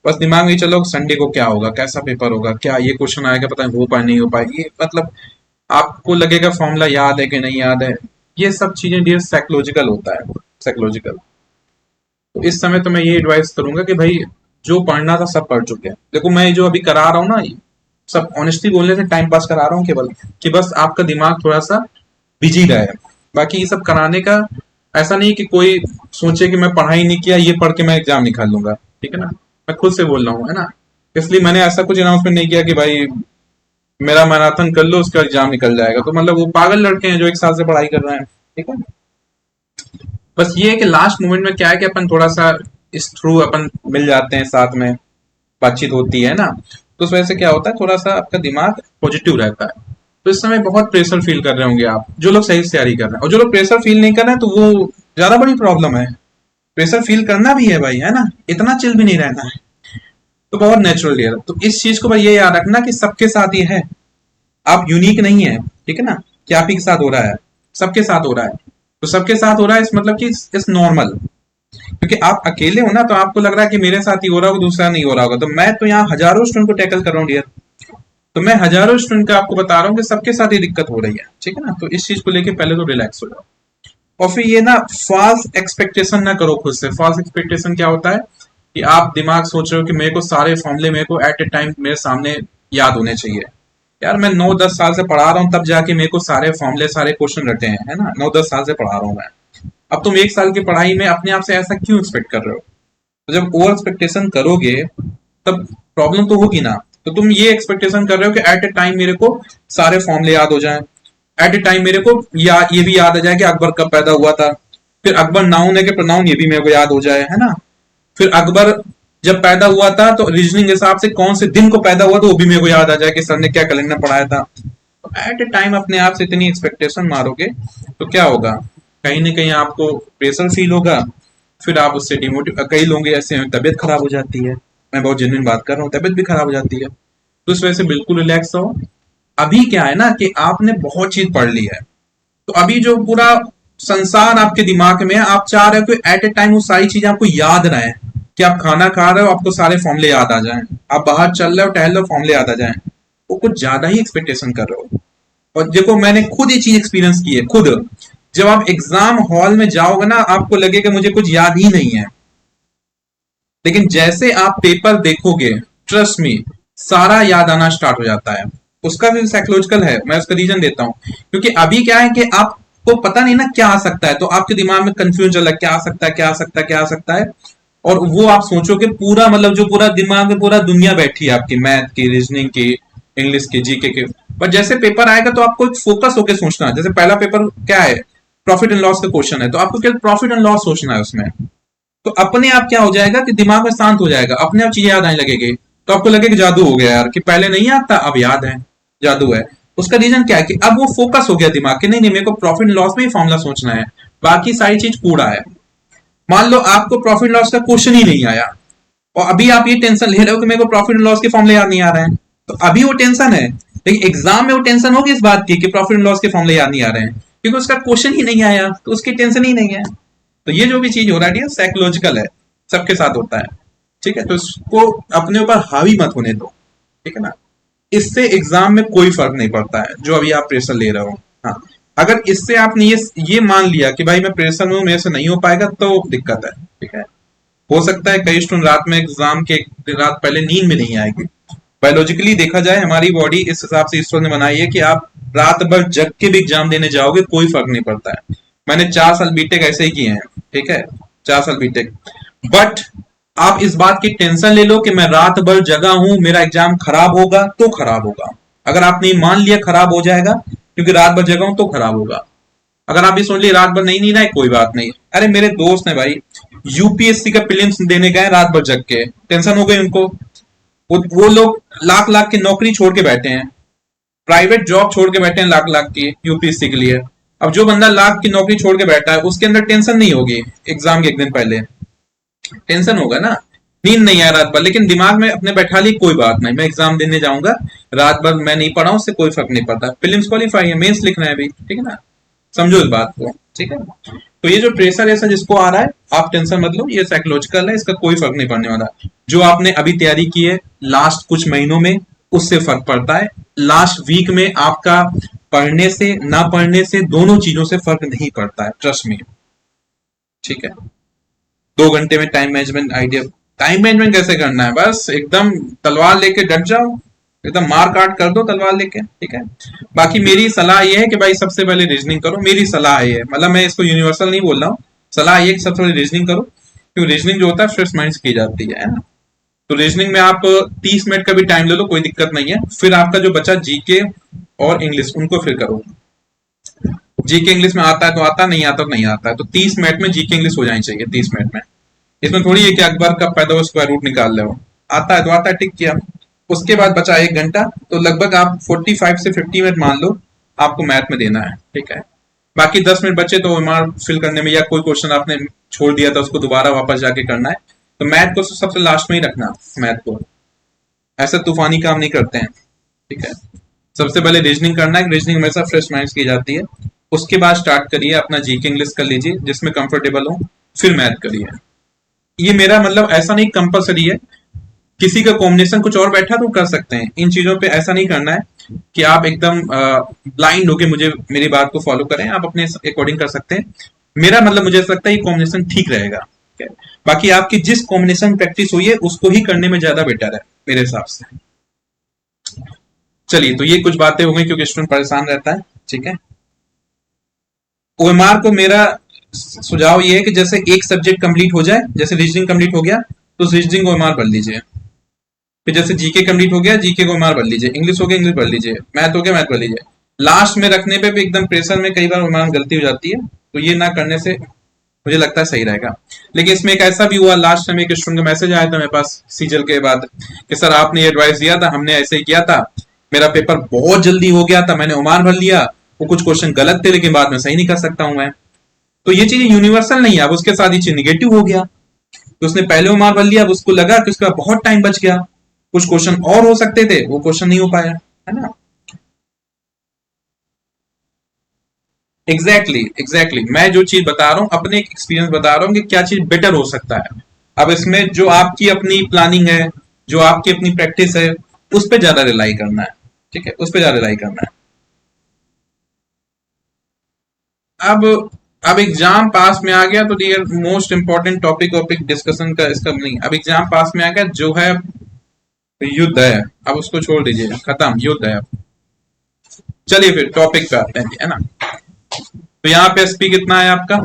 बस दिमाग में ही चलो संडे को क्या होगा, कैसा पेपर होगा, क्या ये क्वेश्चन आएगा, पता नहीं हो पाए नहीं हो पाए, ये मतलब आपको लगेगा फॉर्मूला याद है कि नहीं याद है। ये सब चीजें डियर साइकोलॉजिकल होता है, साइकोलॉजिकल। तो इस समय तो मैं ये एडवाइस करूंगा कि भाई जो पढ़ना था सब पढ़ चुके हैं। देखो मैं जो अभी करा रहा हूँ ना, सब ऑनेस्टली बोलने से टाइम पास करा रहा हूँ केवल, कि बस आपका दिमाग थोड़ा सा बिजी रहे। बाकी ये सब कराने का ऐसा नहीं कि कोई सोचे कि मैं पढ़ाई नहीं किया, ये पढ़ के मैं एग्जाम निकाल लूंगा, ठीक है ना। मैं खुद से बोल रहा हूँ, है ना। इसलिए मैंने ऐसा कुछ अनाउंसमेंट नहीं किया कि भाई मेरा मैराथन कर लो उसका एग्जाम निकल जाएगा। तो मतलब वो पागल लड़के हैं जो एक साल से पढ़ाई कर रहे हैं, ठीक है। बस ये है कि लास्ट मोमेंट में क्या है कि अपन थोड़ा सा इस थ्रू अपन मिल जाते हैं, साथ में बातचीत होती है ना। तो उस वजह से क्या होता है, थोड़ा सा आपका दिमाग पॉजिटिव रहता है। तो इस समय बहुत प्रेशर फील कर रहे होंगे आप, जो लोग सही से तैयारी कर रहे हैं। और जो लोग प्रेशर फील नहीं कर रहे हैं तो वो ज्यादा बड़ी प्रॉब्लम है। प्रेशर फील करना भी है भाई, है ना, इतना चिल भी नहीं रहना है। तो बहुत नेचुरल है। तो इस चीज को भाई ये याद रखना कि सबके साथ ये है, आप यूनिक नहीं है, ठीक है ना। कि आप ही के साथ हो रहा है, सबके साथ हो रहा है। तो सबके साथ हो रहा है इस मतलब कि इस नॉर्मल। क्योंकि आप अकेले हो ना, तो आपको लग रहा है कि मेरे साथ ही हो रहा होगा, दूसरा नहीं हो रहा होगा। तो मैं तो यहाँ हजारों स्टूडेंट को टैकल कर रहा हूँ डियर। तो मैं हजारों स्टूडेंट का आपको बता रहा हूँ कि सबके साथ ये दिक्कत हो रही है, ठीक है ना। तो इस चीज को लेके पहले तो रिलैक्स हो जाओ। और फिर ये ना फॉल्स एक्सपेक्टेशन ना करो खुद से। फॉल्स एक्सपेक्टेशन क्या होता है कि आप दिमाग सोच रहे हो कि मेरे को सारे फॉर्मूले मेरे को एट ए टाइम मेरे सामने याद होने चाहिए। यार मैं 9-10 साल से पढ़ा रहा हूँ, तब जाके मेरे को सारे फॉर्मूले सारे क्वेश्चन रटे हैं, है ना। 9-10 साल से पढ़ा रहा हूँ मैं। अब तुम 1 साल की पढ़ाई में अपने आप से ऐसा क्यों एक्सपेक्ट कर रहे हो। तो जब ओवर एक्सपेक्टेशन करोगे तब प्रॉब्लम तो होगी ना। तो तुम ये एक्सपेक्टेशन कर रहे हो कि एट ए टाइम मेरे को सारे फॉर्मूले याद हो जाएं, एट ए टाइम मेरे को ये भी याद आ जाए कि अकबर कब पैदा हुआ था, फिर अकबर नाउन है कि प्रोनाउन ये भी मेरे को याद हो जाए, है ना। फिर अकबर जब पैदा हुआ था तो रीजनिंग के हिसाब से कौन से दिन को पैदा हुआ तो वो भी मेरे को याद आ जाए कि सर ने क्या कैलेंडर पढ़ाया था। एट ए टाइम अपने आप से इतनी एक्सपेक्टेशन मारोगे तो क्या होगा, कहीं ना कहीं आपको प्रेशर फील होगा। फिर आप उससे डिमोटिव, कई लोगों की ऐसे तबियत खराब हो जाती है। मैं बहुत जेन्युइन बात कर रहा हूँ, तबियत भी खराब हो जाती है। तो इस वजह से बिल्कुल रिलैक्स हो। अभी क्या है ना कि आपने बहुत चीज पढ़ ली है, तो अभी जो पूरा संसार आपके दिमाग में है, आप चाह रहे हो कि एट ए टाइम वो सारी चीजें आपको याद रहे। कि आप खाना खा रहे हो आपको सारे फॉर्मूले याद आ जाएं, आप बाहर चल रहे हो टहल रहे हो फॉर्मूले याद आ जाएं। वो कुछ ज्यादा ही एक्सपेक्टेशन कर रहे हो। और देखो मैंने खुद ये चीज एक्सपीरियंस की है खुद। जब आप एग्जाम हॉल में जाओगे ना आपको लगेगा मुझे कुछ याद ही नहीं है, लेकिन जैसे आप पेपर देखोगे, ट्रस्ट मी, सारा याद आना स्टार्ट हो जाता है। उसका भी साइकोलॉजिकल है, मैं उसका रीजन देता हूँ। क्योंकि अभी क्या है कि आपको पता नहीं ना क्या आ सकता है, तो आपके दिमाग में कंफ्यूजन चल रहा है क्या आ सकता है क्या आ सकता है क्या आ सकता है। और वो आप सोचो कि पूरा मतलब जो पूरा दिमाग में पूरा दुनिया बैठी है आपकी, मैथ की, रीजनिंग की, इंग्लिश की, जीके के। पर जैसे पेपर आएगा तो आपको एक फोकस होकर सोचना है। जैसे पहला पेपर क्या है, प्रॉफिट एंड लॉस का क्वेश्चन है, तो आपको क्या प्रॉफिट एंड लॉस सोचना है उसमें। तो अपने आप क्या हो जाएगा कि दिमाग में शांत हो जाएगा, अपने आप चीजें याद आने लगेगी। तो आपको लगेगा जादू हो गया यार, कि पहले नहीं याद था अब याद है, जादू है। उसका रीजन क्या है कि अब वो फोकस हो गया दिमाग के, नहीं नहीं मेरे को प्रॉफिट एंड लॉस में ही फॉर्मूला सोचना है, बाकी सारी चीज कूड़ा है। मान लो आपको प्रॉफिट लॉस का क्वेश्चन ही नहीं आया, और अभी आप ये टेंशन ले रहे हो कि मेरे को प्रॉफिट एंड लॉस के फॉर्मूले याद नहीं आ रहे हैं। तो अभी वो टेंशन है, लेकिन एग्जाम में वो टेंशन होगी इस बात की कि प्रॉफिट एंड लॉस के फॉर्मूले याद नहीं आ रहे हैं, क्योंकि उसका क्वेश्चन ही नहीं आया, तो उसकी टेंशन ही नहीं है। तो ये जो भी चीज हो रहा है साइकोलॉजिकल है, सबके साथ होता है, ठीक है। तो इसको अपने ऊपर हावी मत होने दो, ठीक है ना। इससे एग्जाम में कोई फर्क नहीं पड़ता है जो अभी आप प्रेशर ले रहे हो। हाँ, अगर इससे आपने ये मान लिया कि भाई मैं प्रेशर में हूं मेरे से नहीं हो पाएगा, तो दिक्कत है, ठीक है। हो सकता है कई स्टूडेंट रात में एग्जाम के रात पहले नींद में नहीं आएगी। बायोलॉजिकली देखा जाए हमारी बॉडी इस हिसाब से ईश्वर ने बनाई है कि आप रात भर जग के भी एग्जाम देने जाओगे कोई फर्क नहीं पड़ता है। मैंने 4 साल बीटेक ऐसे ही किए हैं, ठीक है, 4 साल बीटेक। बट आप इस बात की टेंशन ले लो कि मैं रात भर जगा हूं, मेरा एग्जाम खराब होगा तो खराब होगा। अगर आपने मान लिया खराब हो जाएगा क्योंकि रात भर जगा हूं तो खराब होगा। अगर आप ये सोच लिए रात भर नहीं नींद आए कोई बात नहीं। अरे मेरे दोस्त ने भाई यूपीएससी का प्रीलिम्स देने गए रात भर जग के, टेंशन हो गई उनको। वो लोग लाख लाख की नौकरी छोड़ के बैठे हैं, प्राइवेट जॉब छोड़ के बैठे हैं लाख लाख की यूपीएससी के लिए। अब जो बंदा लाख की नौकरी छोड़ के बैठा है उसके अंदर टेंशन नहीं होगी एग्जाम के एक दिन पहले, टेंशन होगा ना। नींद नहीं आया रात भर, लेकिन दिमाग में अपने बैठा ली कोई बात नहीं, मैं एग्जाम देने जाऊंगा, रात भर मैं नहीं पढ़ा, उससे कोई फर्क नहीं पड़ता, प्रीलिम्स क्वालिफाई है, मेंस लिखना है अभी, ठीक है ना। समझो इस बात को, ठीक है। तो ये जो प्रेशर ऐसा जिसको आ रहा है, आप टेंशन मत लो, ये साइकोलॉजिकल है, इसका कोई फर्क नहीं पड़ने वाला। जो आपने अभी तैयारी की है लास्ट कुछ महीनों में, उससे फर्क पड़ता है। लास्ट वीक में आपका पढ़ने से ना पढ़ने से दोनों चीजों से फर्क नहीं पड़ता है, ट्रस्ट में, ठीक है। 2 घंटे में time management idea, time management कैसे करना है, बस एकदम तलवार लेके डट जाओ, एकदम मार काट कर दो तलवार लेके, ठीक है। बाकी मेरी सलाह ये है कि भाई सबसे पहले रीजनिंग करो, मेरी सलाह है, मतलब मैं इसको यूनिवर्सल नहीं बोल रहा हूँ, सलाह ये कि सबसे पहले रीजनिंग करो, क्योंकि रीजनिंग जो होता है फ्रेश माइंड से की जाती है ना। तो रीजनिंग में आप 30 मिनट का भी टाइम ले लो, कोई दिक्कत नहीं है। फिर आपका जो बचा जीके और इंग्लिश, उनको फिर करो। जीके इंग्लिश में आता है तो आता, नहीं आता तो नहीं आता है, तो 30 मिनट में जीके इंग्लिश हो जानी चाहिए, 30 मिनट में। इसमें थोड़ी है कि अकबर का पैदा हुआ स्क्वायर रूट निकाल रहे हो, आता है तो आता है, टिक किया। उसके बाद बचा 1 घंटा, तो लगभग आप 45 से 50 मिनट मान लो आपको मैथ में देना है, ठीक है। बाकी 10 मिनट बचे तो ओएमआर फिल करने में, या कोई क्वेश्चन आपने छोड़ दिया था उसको दोबारा वापस जाके करना है, तो मैथ को सबसे लास्ट में ही रखना, मैथ को ऐसा तूफानी काम नहीं करते हैं, ठीक है। सबसे पहले रीजनिंग करना है, रीजनिंग हमेशा फ्रेश माइंड की जाती है। उसके बाद स्टार्ट करिए अपना जीके इंग्लिश कर लीजिए जिसमें कंफर्टेबल हो, फिर मैथ करिए। ये मेरा मतलब ऐसा नहीं कंपलसरी है, किसी का कॉम्बिनेशन कुछ और बैठा तो कर सकते हैं, इन चीजों पे ऐसा नहीं करना है कि आप एकदम ब्लाइंड होके मुझे मेरी बात को फॉलो करें, आप अपने अकॉर्डिंग कर सकते हैं। मेरा मतलब मुझे ऐसा लगता है ये कॉम्बिनेशन ठीक रहेगा, ठीक है? बाकी आपकी जिस कॉम्बिनेशन प्रैक्टिस हुई है उसको ही करने में ज्यादा बेटर है मेरे हिसाब से। चलिए, तो ये कुछ बातें हो गई क्योंकि स्टूडेंट परेशान रहता है, ठीक है। ओएमआर को मेरा सुझाव ये है कि जैसे एक सब्जेक्ट कंप्लीट हो जाए, जैसे रीजनिंग कंप्लीट हो गया तो रीजनिंग ओएमआर भर लीजिए, फिर जैसे जीके कंप्लीट हो गया जीके को ओएमआर भर लीजिए, इंग्लिश हो गया इंग्लिश भर लीजिए, मैथ हो गया मैथ भर लीजिए। लास्ट में रखने पे भी एकदम प्रेशर में कई बार ओएमआर गलती हो जाती है, तो ये ना करने से मुझे लगता है सही रहेगा। लेकिन इसमें एक ऐसा भी हुआ, लास्ट टाइम एक स्टूडेंट का मैसेज आया था मेरे पास सीजल के बाद कि सर आपने एडवाइस दिया था, हमने ऐसे ही किया था, मेरा पेपर बहुत जल्दी हो गया था, मैंने ओमान भर लिया, वो कुछ क्वेश्चन गलत थे लेकिन बाद में सही नहीं कर सकता हूं मैं। तो ये चीज यूनिवर्सल नहीं है, अब उसके साथ ये चीज निगेटिव हो गया, तो उसने पहले ओमान भर लिया, अब उसको लगा कि उसका बहुत टाइम बच गया, कुछ क्वेश्चन और हो सकते थे, वो क्वेश्चन नहीं हो पाया, है ना। एग्जैक्टली मैं जो चीज बता रहा हूँ अपने एक्सपीरियंस बता रहा हूँ कि क्या चीज बेटर हो सकता है। अब इसमें जो आपकी अपनी प्लानिंग है, जो आपकी अपनी प्रैक्टिस है, उस पर ज्यादा रिलाई करना है, ठीक है, उस पर ज्यादा रिलाई करना है। अब अब एग्जाम पास में आ गया तो डियर मोस्ट इंपॉर्टेंट टॉपिक वॉपिक डिस्कशन का इसका नहीं, अब एग्जाम पास में आ गया, जो है युद्ध है, अब उसको छोड़ दीजिए, खत्म, युद्ध है अब। चलिए फिर टॉपिक पे आते हैं, है ना। तो यहाँ पे एसपी कितना है आपका,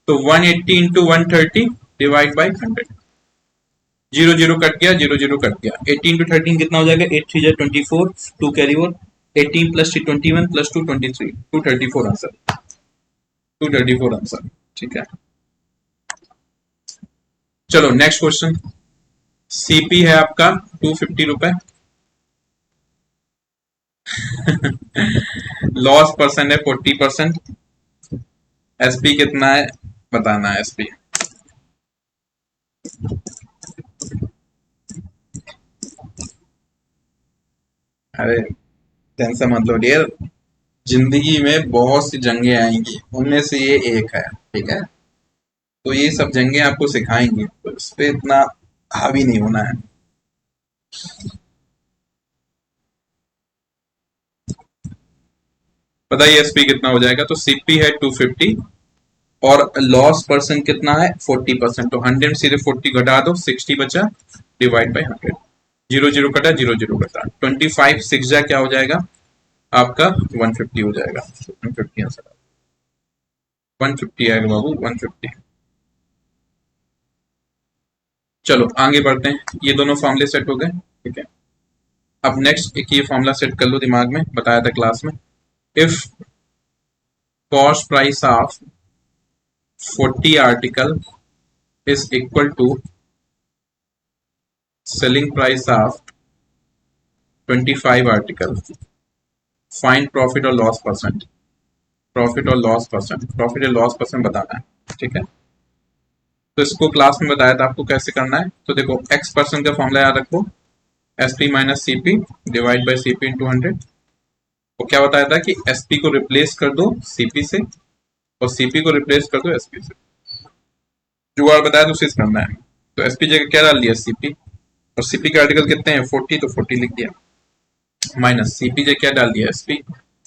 तो 180 into 130 divide by 100, zero zero cut गया, जीरो जीरो कट गया, 18 टू 13 कितना हो जाएगा, 8 3 24, 2 carry over, 18 plus 3 21 plus 2 23, 234 answer, 234 answer, ठीक है। चलो नेक्स्ट क्वेश्चन, सीपी है आपका 250 रुपए, लॉस परसेंट है 40%, एसपी कितना है बताना है, एसपी। अरे टेंशन मत लो डियर, जिंदगी में बहुत सी जंगें आएंगी, उनमें से ये एक है, ठीक है। तो ये सब जंगें आपको सिखाएंगी, तो इस पे इतना हावी नहीं होना है। बताइए एसपी कितना हो जाएगा, तो सीपी है 250 और लॉस परसेंट कितना है 40%, तो 100 सीधे 40 घटा दो, 60 बचा, डिवाइड बाई 100, जीरो जीरो कटा, जीरो जीरो कटा, 25 6 जा क्या हो जाएगा आपका 150 हो जाएगा, 150 आंसर, 150 आएगा बाबू 150। चलो आगे बढ़ते हैं, ये दोनों फॉर्मूले सेट हो गए, ठीक है। अब नेक्स्ट एक ये फॉर्मूला सेट कर लो दिमाग में, बताया था क्लास में, if cost price of 40 article is equal to selling price of 25 article, find profit और लॉस परसेंट, प्रॉफिट और लॉस परसेंट, प्रॉफिट और लॉस परसेंट बताना है, ठीक है। तो इसको क्लास में बताया था आपको कैसे करना है। तो देखो एक्स परसेंट का फॉर्मूला याद रखो, S P minus C P divide by C P into 100। वो क्या बताया था कि एस पी को रिप्लेस कर दो सी पी से और सी पी को रिप्लेस कर दो एस पी से, जुगाड़ बताया तो उसी से करना है। तो एस पी जगह क्या डाल दिया सी पी, और सी पी के आर्टिकल कितने हैं 40, तो 40 लिख दिया, माइनस सी पी जगह क्या डाल दिया एस पी,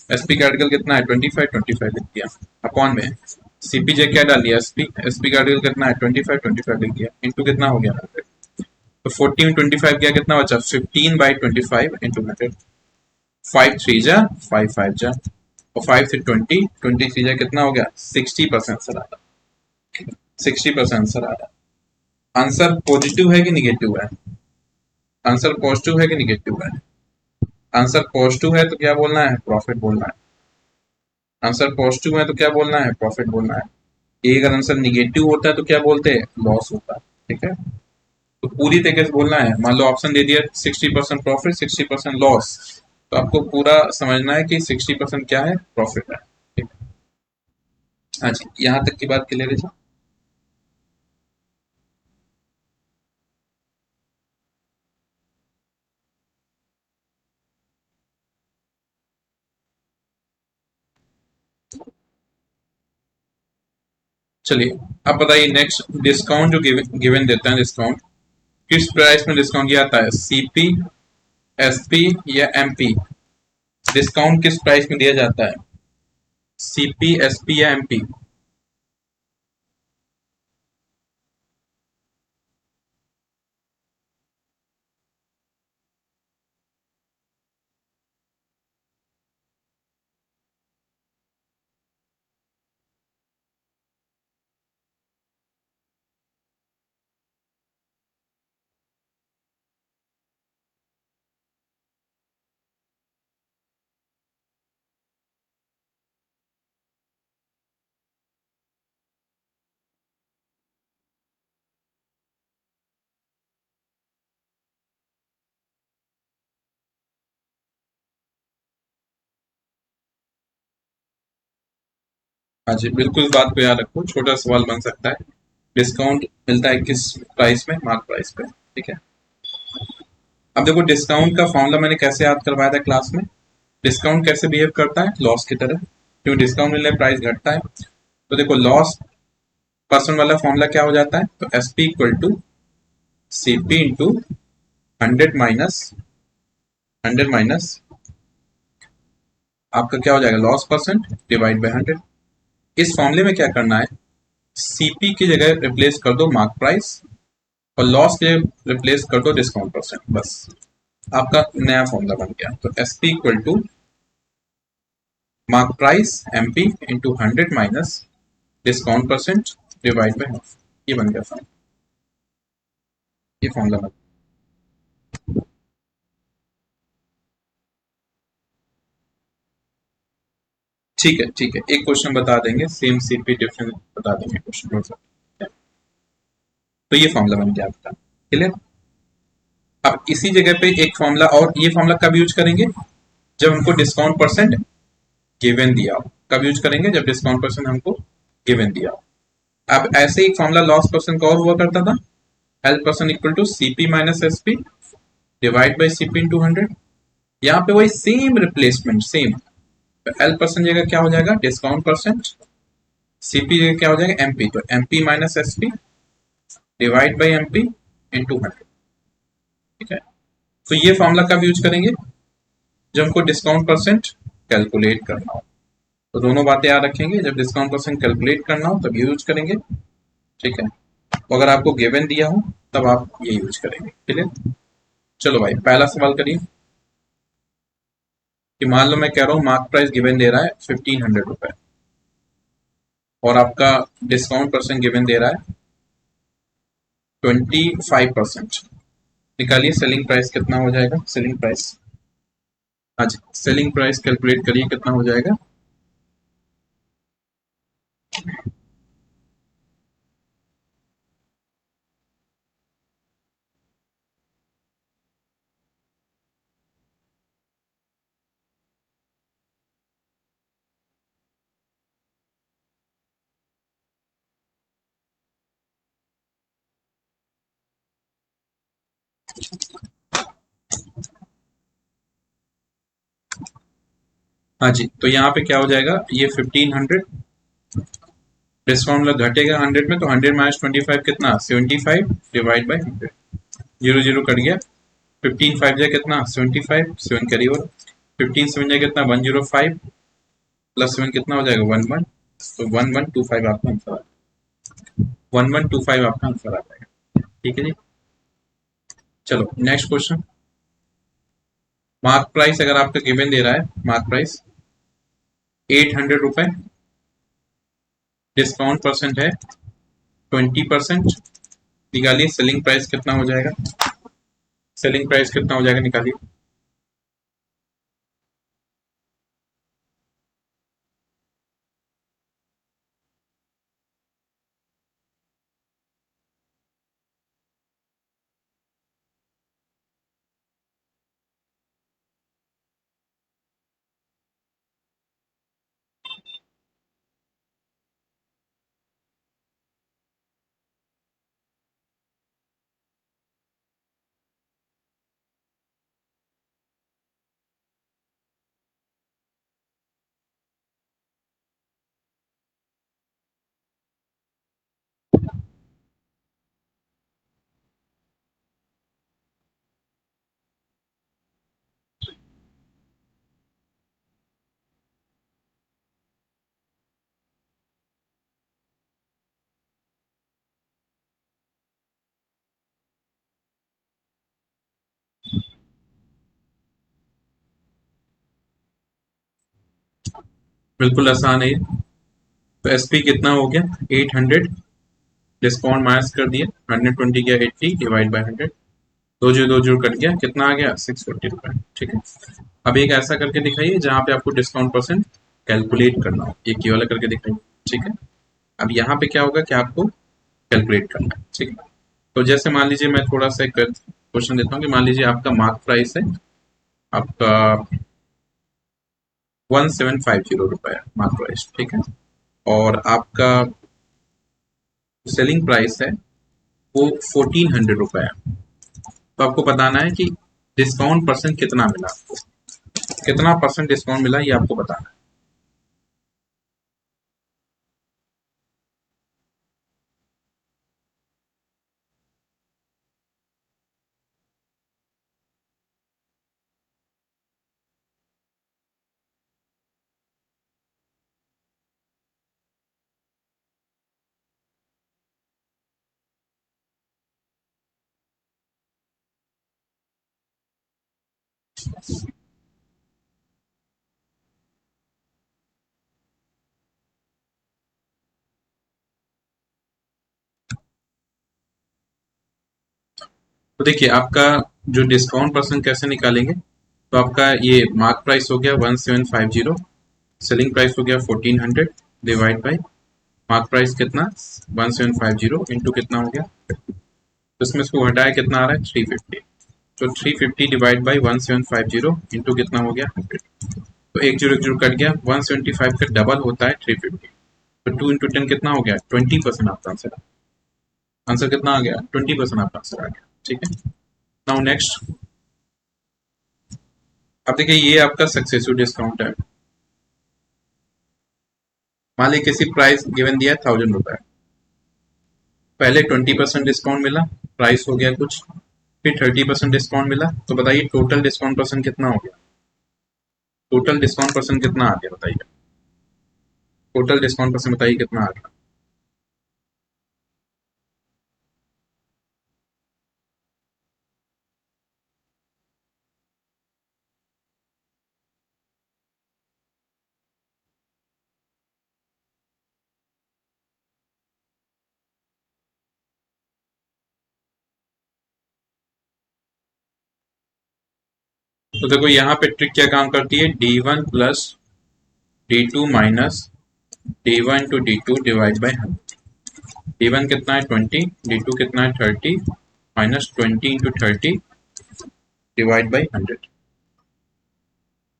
एस पी का आर्टिकल कितना है 25, 25 लिख दिया, अपॉन में सी पी जगह क्या डाल दिया एस पी, एस पी का आर्टिकल कितना है 25, 25 लिख दिया, इंटू कितना हो गया 100। तो 40 में 25 क्या, कितना बचा 15 बाई 25 इंटू 100, 5 3 जा 5 5 जा, और 5 से 20, 20 3 जा कितना हो गया 60% आंसर आ रहा, 60% आंसर आ रहा। आंसर पॉजिटिव है कि निगेटिव है, आंसर पॉजिटिव है कि निगेटिव है, आंसर पॉजिटिव है तो क्या बोलना है प्रॉफिट बोलना है, आंसर पॉजिटिव है तो क्या बोलना है प्रॉफिट बोलना है। ये अगर आंसर निगेटिव होता है तो क्या बोलते हैं लॉस होता है, ठीक है। तो पूरी तरीके से बोलना है, मान लो ऑप्शन दे दिया 60% प्रॉफिट 60% लॉस, तो आपको पूरा समझना है कि 60% क्या है प्रॉफिट है, ठीक है। हाँ जी, यहाँ तक की बात क्लियर है जी। चलिए अब बताइए नेक्स्ट, डिस्काउंट जो गिवन देता है, डिस्काउंट किस प्राइस में डिस्काउंट किया जाता है, सीपी, एसपी या एमपी, डिस्काउंट किस प्राइस में दिया जाता है, सीपी एसपी या एमपी। हाँ जी, बिल्कुल इस बात को याद रखो, छोटा सवाल बन सकता है, डिस्काउंट मिलता है किस प्राइस में, मार्क प्राइस पे, ठीक है। अब देखो डिस्काउंट का फॉर्मूला मैंने कैसे याद करवाया था क्लास में, डिस्काउंट कैसे बिहेव करता है लॉस की तरह, क्योंकि डिस्काउंट मिलने प्राइस घटता है। तो देखो लॉस परसेंट वाला फॉर्मूला क्या हो जाता है, तो S P equal to C P into 100 minus आपका क्या हो जाएगा लॉस परसेंट डिवाइड बाई 100। इस फॉर्मूले में क्या करना है, सीपी की जगह रिप्लेस कर दो मार्क प्राइस और लॉस के रिप्लेस कर दो डिस्काउंट परसेंट, बस आपका नया फॉर्मूला बन गया। तो S P equal to mark price M P into 100 minus discount percent divide by half, ये बन गया फॉर्म, ये फॉर्मूला बन। ठीक है ठीक है, एक क्वेश्चन बता देंगे, सेम सीपी डिफरेंस बता देंगे क्वेश्चन, तो ये फॉर्मूला बन गया आपका, क्लियर। अब इसी जगह पे एक फॉर्मूला, और ये फॉर्मूला कब यूज करेंगे, जब हमको डिस्काउंट परसेंट गिवन दिया हो, कब यूज करेंगे जब डिस्काउंट परसेंट हमको गिवन दिया हो। अब ऐसे ही फॉर्मूला लॉस परसेंट का और हुआ करता था, L percent equal to CP minus S P divide by CP into 100। यहाँ पे वही same replacement same, L percent जगह क्या हो जाएगा डिस्काउंट परसेंट, सीपी जगह क्या हो जाएगा एमपी, तो MP minus S P divide by MP into 100, ठीक है। तो ये फॉर्मूला कब यूज करेंगे, जब हमको डिस्काउंट परसेंट कैलकुलेट करना हो। तो दोनों बातें याद रखेंगे, जब डिस्काउंट परसेंट कैलकुलेट करना हो तब ये यूज करेंगे, ठीक है। तो अगर आपको गिवन दिया हो तब आप ये यूज करेंगे, क्लियर। चलो भाई पहला सवाल करिए, कि मान लो मैं कह रहा हूँ मार्क प्राइस गिवन दे रहा है 1500 रुपए, और आपका डिस्काउंट परसेंट गिवन दे रहा है 25%, निकालिए सेलिंग प्राइस कितना हो जाएगा, सेलिंग प्राइस, हाँ जी सेलिंग प्राइस कैलकुलेट करिए कितना हो जाएगा। हाँ जी, तो यहाँ पे क्या हो जाएगा, ये 1500 डिस्काउंट मतलब घटेगा 100 में, तो 100 माइनस 25 कितना, 75 divide by 100, zero zero cut गया, 15 5 जा कितना 75, 7 कैरी ओवर, 15 7 जा कितना 105 प्लस 7 कितना हो जाएगा 11, तो 1125 आपका आंसर, 1125 आपका आंसर आ जाएगा। ठीक है जी, चलो नेक्स्ट क्वेश्चन। मार्क प्राइस अगर आपका गिवन दे रहा है, मार्क प्राइस 800 रुपए, डिस्काउंट परसेंट है 20%, निकालिए सेलिंग प्राइस कितना हो जाएगा, सेलिंग प्राइस कितना हो जाएगा निकालिए। बिल्कुल आसान है ये। तो एसपी कितना हो गया 800, डिस्काउंट माइनस कर दिया 120 गया 80 डिवाइड बाय 100, दो जीरो कट गया, कितना आ गया 640 रुपए। ठीक है, अब एक ऐसा करके दिखाइए जहां पे आपको डिस्काउंट परसेंट कैलकुलेट करना हो, एक ये वाला करके दिखाइए। ठीक है, अब यहाँ पे क्या होगा कि आपको कैलकुलेट करना है। ठीक है, तो जैसे मान लीजिए मैं थोड़ा सा क्वेश्चन देता हूँ कि मान लीजिए आपका मार्क प्राइस है आपका 1750 रुपए है मार्क प्राइस। ठीक है, और आपका सेलिंग प्राइस है वो 1400 रुपए है। तो आपको बताना है कि डिस्काउंट परसेंट कितना मिला आपको, कितना परसेंट डिस्काउंट मिला ये आपको बताना है। तो देखिए आपका जो डिस्काउंट परसेंट कैसे निकालेंगे, तो आपका ये मार्क प्राइस हो गया 1750, सेलिंग प्राइस हो गया 1400 डिवाइड बाई मार्क प्राइस कितना 1750 इंटू कितना हो गया, तो इसमें इसको घटाया कितना आ रहा है 350, तो 350 डिवाइड बाई 1750 इंटू कितना हो गया 100, तो एक जीरो जीरो कट गया, 175 का डबल होता है 350, तो 2 इंटू 10 कितना हो गया 20% आपका आंसर, आंसर कितना आ गया 20% आपका आंसर आ गया। ठीक है, नाउ नेक्स्ट। अब देखिए ये आपका सक्सेसिव डिस्काउंट है, मान लीजिए किसी प्राइस गिवन दिया है 1000 रुपए, पहले 20% डिस्काउंट मिला, प्राइस हो गया कुछ, फिर 30% डिस्काउंट मिला, तो बताइए टोटल डिस्काउंट परसेंट कितना हो गया, टोटल डिस्काउंट परसेंट कितना आ गया बताइए, टोटल डिस्काउंट परसेंट बताइए कितना आ गया। तो देखो यहाँ पे ट्रिक क्या काम करती है, D1 plus D2 minus D1 to D2 divide by 100, D1 कितना है 20, D2 कितना है 30, माइनस 20 इंटू 30 डिवाइड बाई 100,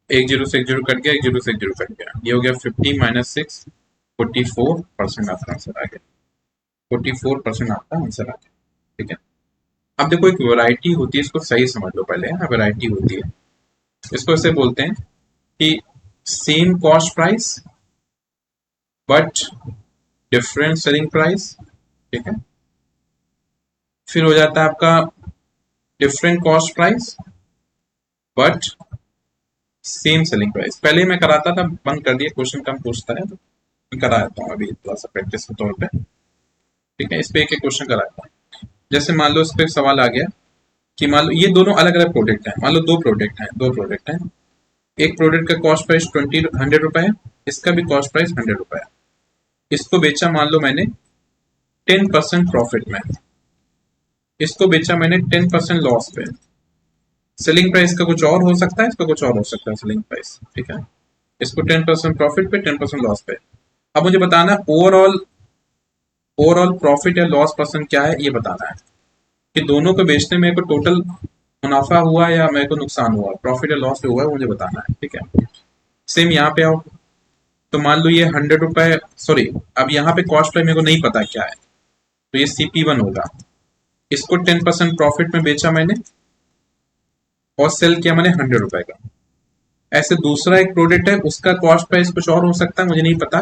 एक जीरो से एक जीरो कट गया, एक जीरो से एक जीरो कट गया, ये हो गया 50 माइनस 6, 44% आपका आंसर आ गया, 44% आपका आंसर आ गया। ठीक है, अब देखो एक वैरायटी होती है, इसको सही समझ लो पहले, है वैरायटी होती है, इसको ऐसे बोलते हैं कि same cost price but different selling price, ठीक है। फिर हो जाता है आपका different cost price but same selling price. पहले मैं कराता था, बंद कर दिया, क्वेश्चन कम पूछता है तो मैं करा देता हूँ अभी थोड़ा सा प्रैक्टिस के तौर पे, ठीक है। इस पे एक एक क्वेश्चन कराता हूँ। जैसे मान लो इस पे सवाल आ गया कि मान लो ये दोनों अलग अलग प्रोडक्ट हैं, मान लो दो प्रोडक्ट हैं। एक प्रोडक्ट का कॉस्ट प्राइस 100 रुपए है, इसका भी कॉस्ट प्राइस 100 रुपए है। इसको बेचा मान लो मैंने 10% प्रॉफिट में, इसको बेचा मैंने 10% लॉस पे। सेलिंग प्राइस का कुछ और हो सकता है, इसका कुछ और हो सकता है सेलिंग प्राइस, ठीक है। इसको 10% प्रॉफिट पे, 10% लॉस पे। अब मुझे बताना है ओवरऑल ओवरऑल प्रॉफिट या लॉस परसेंट क्या है, ये बताना है कि दोनों को बेचने में मेरे को टोटल मुनाफा हुआ या मेरे को नुकसान हुआ, प्रॉफिट या लॉस हुआ है, मुझे बताना है, ठीक है। सेम यहाँ पे आओ, तो मान लो ये 100 रुपए, सॉरी, अब यहाँ पे कॉस्ट प्राइस मेरे को नहीं पता क्या है, तो ये CP1 होगा। इसको 10% प्रॉफिट में बेचा मैंने और सेल किया मैंने 100 रुपए का। ऐसे दूसरा एक प्रोडक्ट है, उसका कॉस्ट प्राइस कुछ और हो सकता है, मुझे नहीं पता,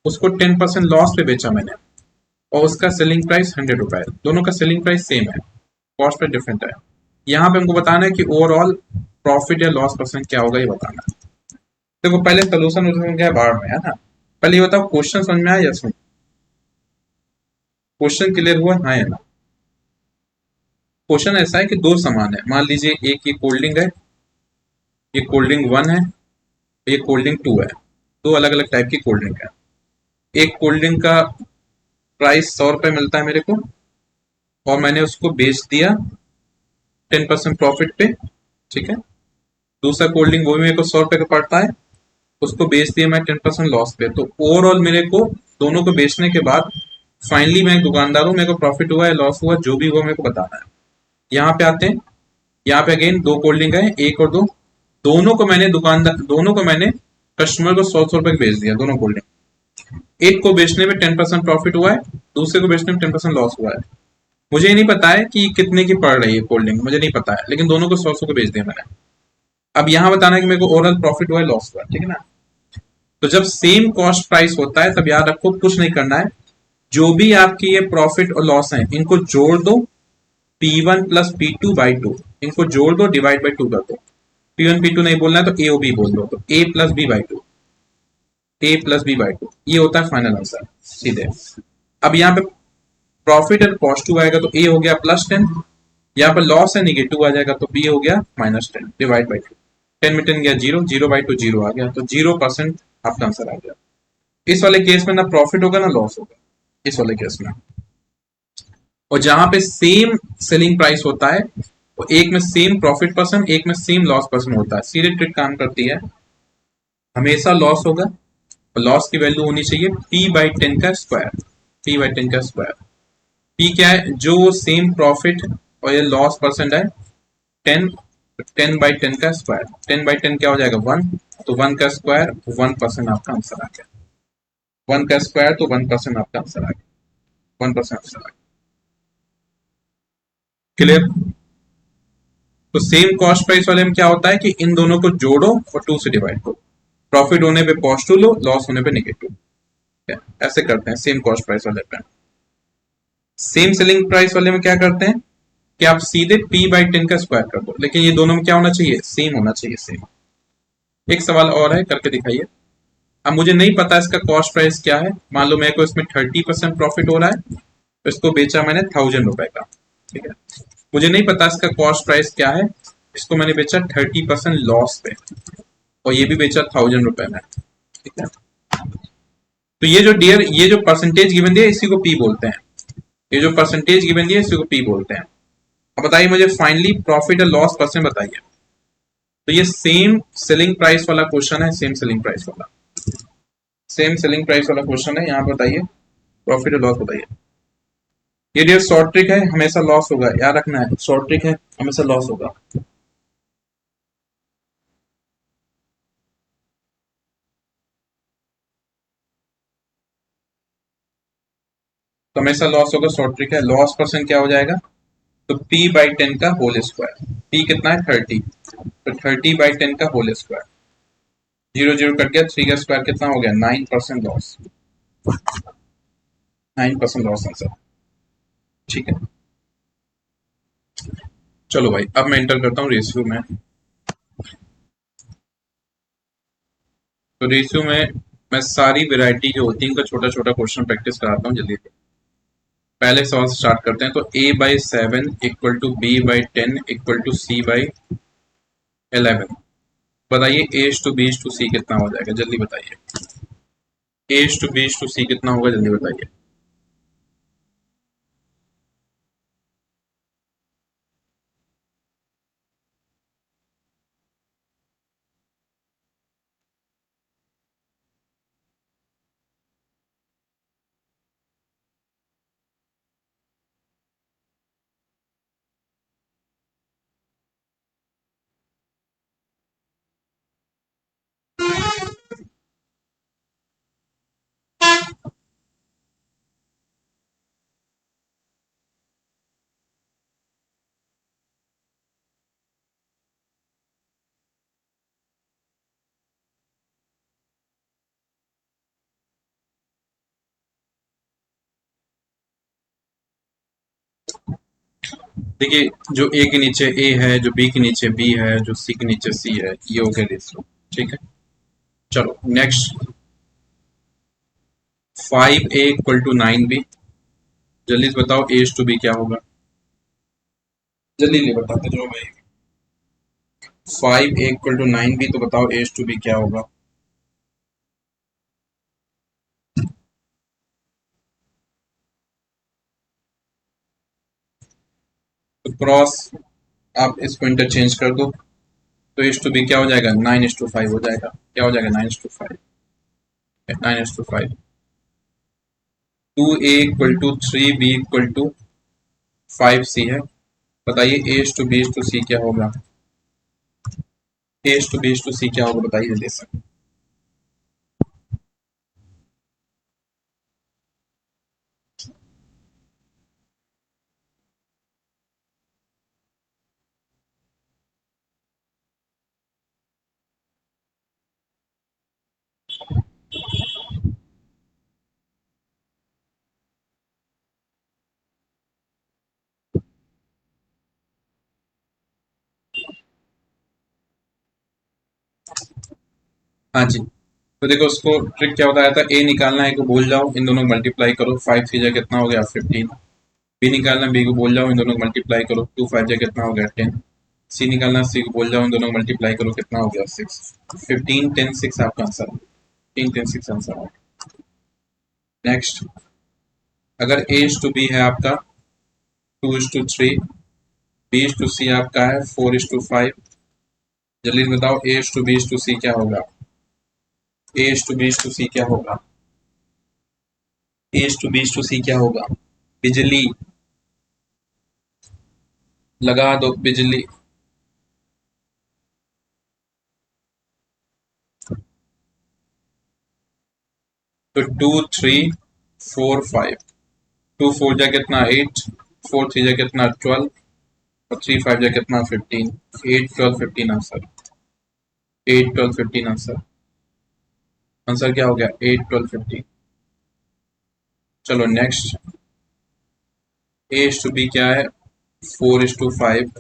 उसको 10% लॉस पे बेचा मैंने और उसका सेलिंग प्राइस 100 रुपए है। दोनों का सेलिंग प्राइस सेम है, कॉस्ट प्राइस डिफरेंट है। यहाँ पे हमको बताना है कि ओवरऑल प्रॉफिट या लॉस परसेंट क्या होगा, ये बताना है। देखो पहले सोल्यूशन क्या है बाहर में, है ना। पहले ये बताओ क्वेश्चन समझ में आया या सुन, क्वेश्चन क्लियर हुआ, हाँ या ना। क्वेश्चन ऐसा है कि दो सामान है, मान लीजिए एक ये कोल्ड ड्रिंक है, ये कोल्ड ड्रिंक 1 है, ये कोल्ड ड्रिंक 2 है। दो अलग अलग टाइप की कोल्ड ड्रिंक है। एक कोल्ड ड्रिंक का प्राइस 100 रुपए मिलता है मेरे को और मैंने उसको बेच दिया 10% प्रॉफिट पे, ठीक है। दूसरा कोल्ड ड्रिंक वो भी मेरे को 100 रुपए का पड़ता है, उसको बेच दिया मैं 10% लॉस पे। तो ओवरऑल मेरे को दोनों को बेचने के बाद फाइनली मैं एक दुकानदार हूँ, मेरे को प्रॉफिट हुआ है लॉस हुआ, जो भी हुआ मेरे को बताना है। यहाँ पे आते हैं, यहाँ पे अगेन दो कोल्ड ड्रिंक है, एक और दो, दोनों को मैंने कस्टमर को 100 रुपए बेच दिया, दोनों कोल्ड ड्रिंक। एक को बेचने में 10% प्रॉफिट हुआ है, दूसरे को बेचने में 10% लॉस हुआ है। मुझे ये नहीं पता है कि कितने की पड़ रही है कोल्ड ड्रिंक, मुझे नहीं पता है, लेकिन दोनों को 100 को बेच दिया मैंने। अब यहाँ बताना है कि मेरे को ओवरऑल प्रॉफिट हुआ है लॉस हुआ है, ठीक है ना। तो जब सेम कॉस्ट प्राइस होता है तब याद रखो कुछ नहीं करना है, जो भी आपकी ये प्रॉफिट और लॉस है इनको जोड़ दो, P1 प्लस P2 बाई 2, इनको जोड़ दो, डिवाइड बाई 2 कर दो। P1 P2 नहीं बोलना है तो A और B बोल दो, तो A plus B by 2, A plus B by 2, ये होता है फाइनल आंसर सीधे। अब यहाँ पे प्रॉफिट और पॉजिटिव आएगा तो A हो गया +10, यहाँ पर लॉस है निगेटिव आ जाएगा तो B हो गया -10 डिवाइड बाई 2। 10 में 10 गया 0, 0/2 0 आ गया, तो 0% आपका आंसर आ गया। इस वाले केस में ना प्रॉफिट होगा ना लॉस होगा, इस वाले केस में। और जहां पे सेम सेलिंग प्राइस होता है, वो एक में सेम प्रॉफिट परसेंट, एक में सेम लॉस परसेंट होता है। सीधे ट्रिक काम करती है, हमेशा लॉस होगा और लॉस की वैल्यू होनी चाहिए P/10 का स्क्वायर, P/10 का स्क्वायर। P क्या है, जो सेम प्रॉफिट और ये लॉस परसेंट है, 10, 10/10 का स्क्वायर, 10/10 क्या हो जाएगा 1, तो 1 का स्क्वायर 1% आपका आंसर आ गया। 1 का स्क्वायर तो 1% आपका आंसर आ गया, 1% आंसर आ गया। क्लियर। तो सेम कॉस्ट प्राइस वाले में क्या होता है कि इन दोनों को जोड़ो और 2 से डिवाइड करो, प्रॉफिट होने पे पॉजिटिव लो, लॉस होने पे नेगेटिव, ऐसे करते हैं सेम कॉस्ट प्राइस वाले पे। सेम सेलिंग प्राइस वाले में क्या करते हैं कि आप सीधे P/10 का स्क्वायर कर दो, लेकिन ये दोनों में क्या होना चाहिए, सेम होना चाहिए, सेम। एक सवाल और है, करके दिखाइए। अब मुझे नहीं पता इसका कॉस्ट प्राइस क्या है, मान लो मेरे को इसमें 30% प्रॉफिट हो रहा है, तो इसको बेचा मैंने 1000 रुपए का, ठीक है। मुझे नहीं पता इसका कॉस्ट प्राइस क्या है, इसको मैंने बेचा 30% लॉस पे और ये भी बेचा 1000 रुपए में, ठीक है। तो ये जो डियर, ये जो परसेंटेज गिवन दिया इसी को P बोलते हैं, ये जो परसेंटेज गिवन दिया इसी को P बोलते हैं। अब बताइए मुझे फाइनली प्रॉफिट और लॉस परसेंट बताइए। तो ये सेम सेलिंग प्राइस वाला क्वेश्चन है, सेम सेलिंग प्राइस वाला, सेम सेलिंग प्राइस वाला क्वेश्चन है। यहाँ बताइए प्रॉफिट और लॉस बताइए। ये डियर शॉर्ट ट्रिक है, हमेशा लॉस होगा, याद रखना है, शॉर्ट ट्रिक है, हमेशा लॉस होगा। तो हमेशा लॉस होगा, शॉर्ट ट्रिक है। लॉस परसेंट क्या हो जाएगा, तो p/10 का होल स्क्वायर, p कितना है 30, तो 30/10 का whole square, zero zero cut गया, 3 का स्क्वायर कितना हो गया 9% लॉस, 9% लॉस आंसर। ठीक है, चलो भाई अब मैं एंटर करता हूँ रेशियो में। तो रेशियो में मैं सारी वैरायटी जो होती है इनका छोटा छोटा क्वेश्चन प्रैक्टिस कराता हूँ जल्दी से। पहले सवाल से स्टार्ट करते हैं। तो a/7 equal to b/10 equal to c/11, बताइए a/b/c कितना हो जाएगा, जल्दी बताइए। a/b/c कितना होगा, जल्दी बताइए। देखिए, जो ए के नीचे ए है, जो बी के नीचे बी है, जो सी के नीचे सी है, ये हो गया रेशियो। ठीक है, चलो next. 5a equal to 9b, जल्दी से बताओ a/b क्या होगा, जल्दी नहीं बताते चलो भाई। 5a इक्वल टू 9b, तो बताओ a/b क्या होगा। तो क्रॉस आप इसको इंटरचेंज कर दो, तो a/b क्या हो जाएगा 9:5 हो जाएगा। क्या हो जाएगा 9:5, 9:5। 2a equal to 3b equal to 5c है, बताइए a/b/c क्या होगा, a/b/c क्या होगा बताइए जल्दी से। हाँ जी, तो देखो उसको ट्रिक क्या बताया था, ए निकालना है को भूल जाओ, इन दोनों को मल्टीप्लाई करो, 5 3 जा कितना हो गया 15। बी निकालना, बी को भूल जाओ, इन दोनों को मल्टीप्लाई करो, 2 5 जा कितना हो गया 10। सी निकालना, सी को भूल जाओ, इन दोनों को मल्टीप्लाई करो, कितना हो गया 6। 15 10 6 आपका आंसर, 15 10 6 आंसर है। नेक्स्ट, अगर a/b है आपका 2:3, b/c आपका है 4:5, जल्दी बताओ a/b/c क्या होगा, a/b/c क्या होगा, a/b/c क्या होगा, बिजली लगा दो, बिजली। तो 2 3 4 5, 2 4 जा कितना 8, 4 3 जा कितना 12, और 3 5 जा कितना 15, 8 12 15 आंसर, 8 12 15 आंसर। आंसर क्या हो गया 8 12 15। चलो नेक्स्ट, a/b क्या है 4:5,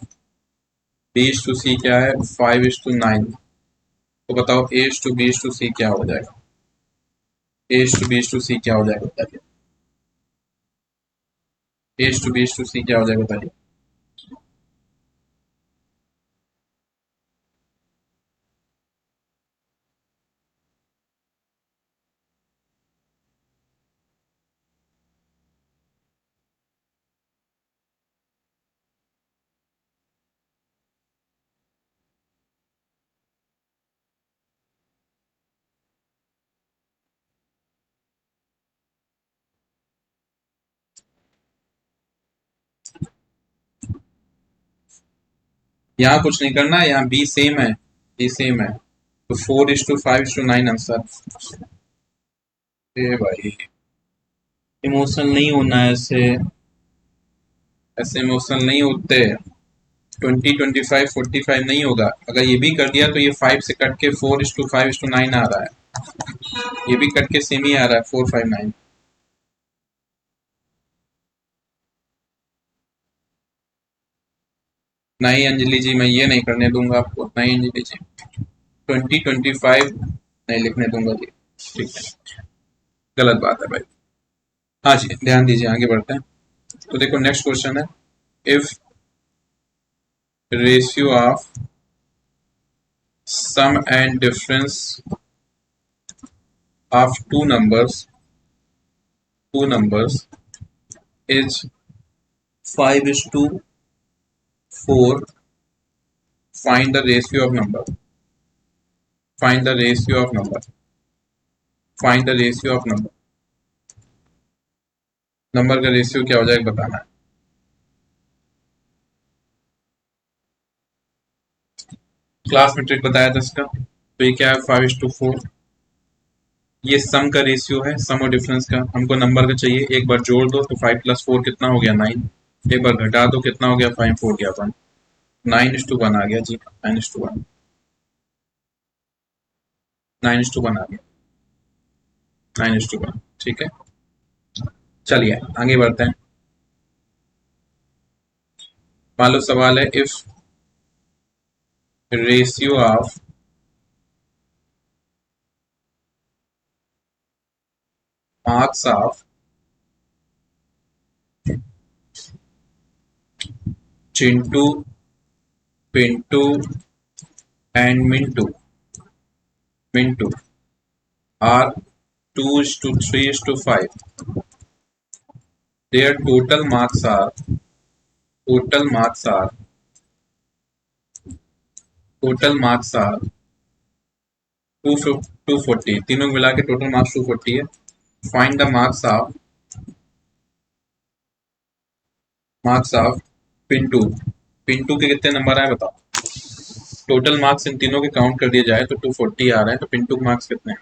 b/c क्या है 5:9, तो बताओ a/b/c क्या हो जाएगा, a/b/c क्या हो जाएगा बताइए, a/b/c क्या हो जाएगा बताइए। यहाँ कुछ नहीं करना है, यहाँ बी सेम है, बी सेम है, तो 4:5:9 आंसर। ए भाई, इमोशनल नहीं होना है ऐसे। ऐसे इमोशनल नहीं होते। 20, 25, 45 नहीं होगा। अगर ये भी कर दिया तो ये 5 से कट के 4:5:9 आ रहा है। ये भी कट के सेम ही आ रहा है 459। नहीं अंजलि जी, मैं ये नहीं करने दूंगा आपको। नहीं अंजलि जी, 20, 25 नहीं लिखने दूंगा जी। ठीक है, गलत बात है भाई। हाँ जी, ध्यान दीजिए, आगे बढ़ते हैं। तो देखो नेक्स्ट क्वेश्चन है, if ratio of sum and difference of two numbers is 5:4, find the ratio of number, find the ratio of number, find the ratio of number। Number का रेशियो क्या हो जाएगा बताना है। क्लास में ट्रिक बताया था इसका। तो ये क्या है, 5:4। ये सम का रेशियो है, सम और डिफरेंस का। हमको नंबर का चाहिए, एक बार जोड़ दो तो 5+4 कितना हो गया 9। एक बार घटा दो कितना हो गया 5, 4 गया 1। 9:1 आ गया जी, 9:1, 9:1 आ गया, 9:1। ठीक है, चलिए आगे बढ़ते हैं। मान लो सवाल है, if ratio of marks of Chintu, Pintu and Mintu are 2:3:5, their total marks are 240। तीनों मिला के टोटल मार्क्स 240 है। Find the marks of Pintu. Pintu के कितने नंबर आए बताओ। टोटल मार्क्स इन तीनों के काउंट कर दिया जाए तो 240 आ रहे हैं, तो पिंटू के मार्क्स कितने हैं।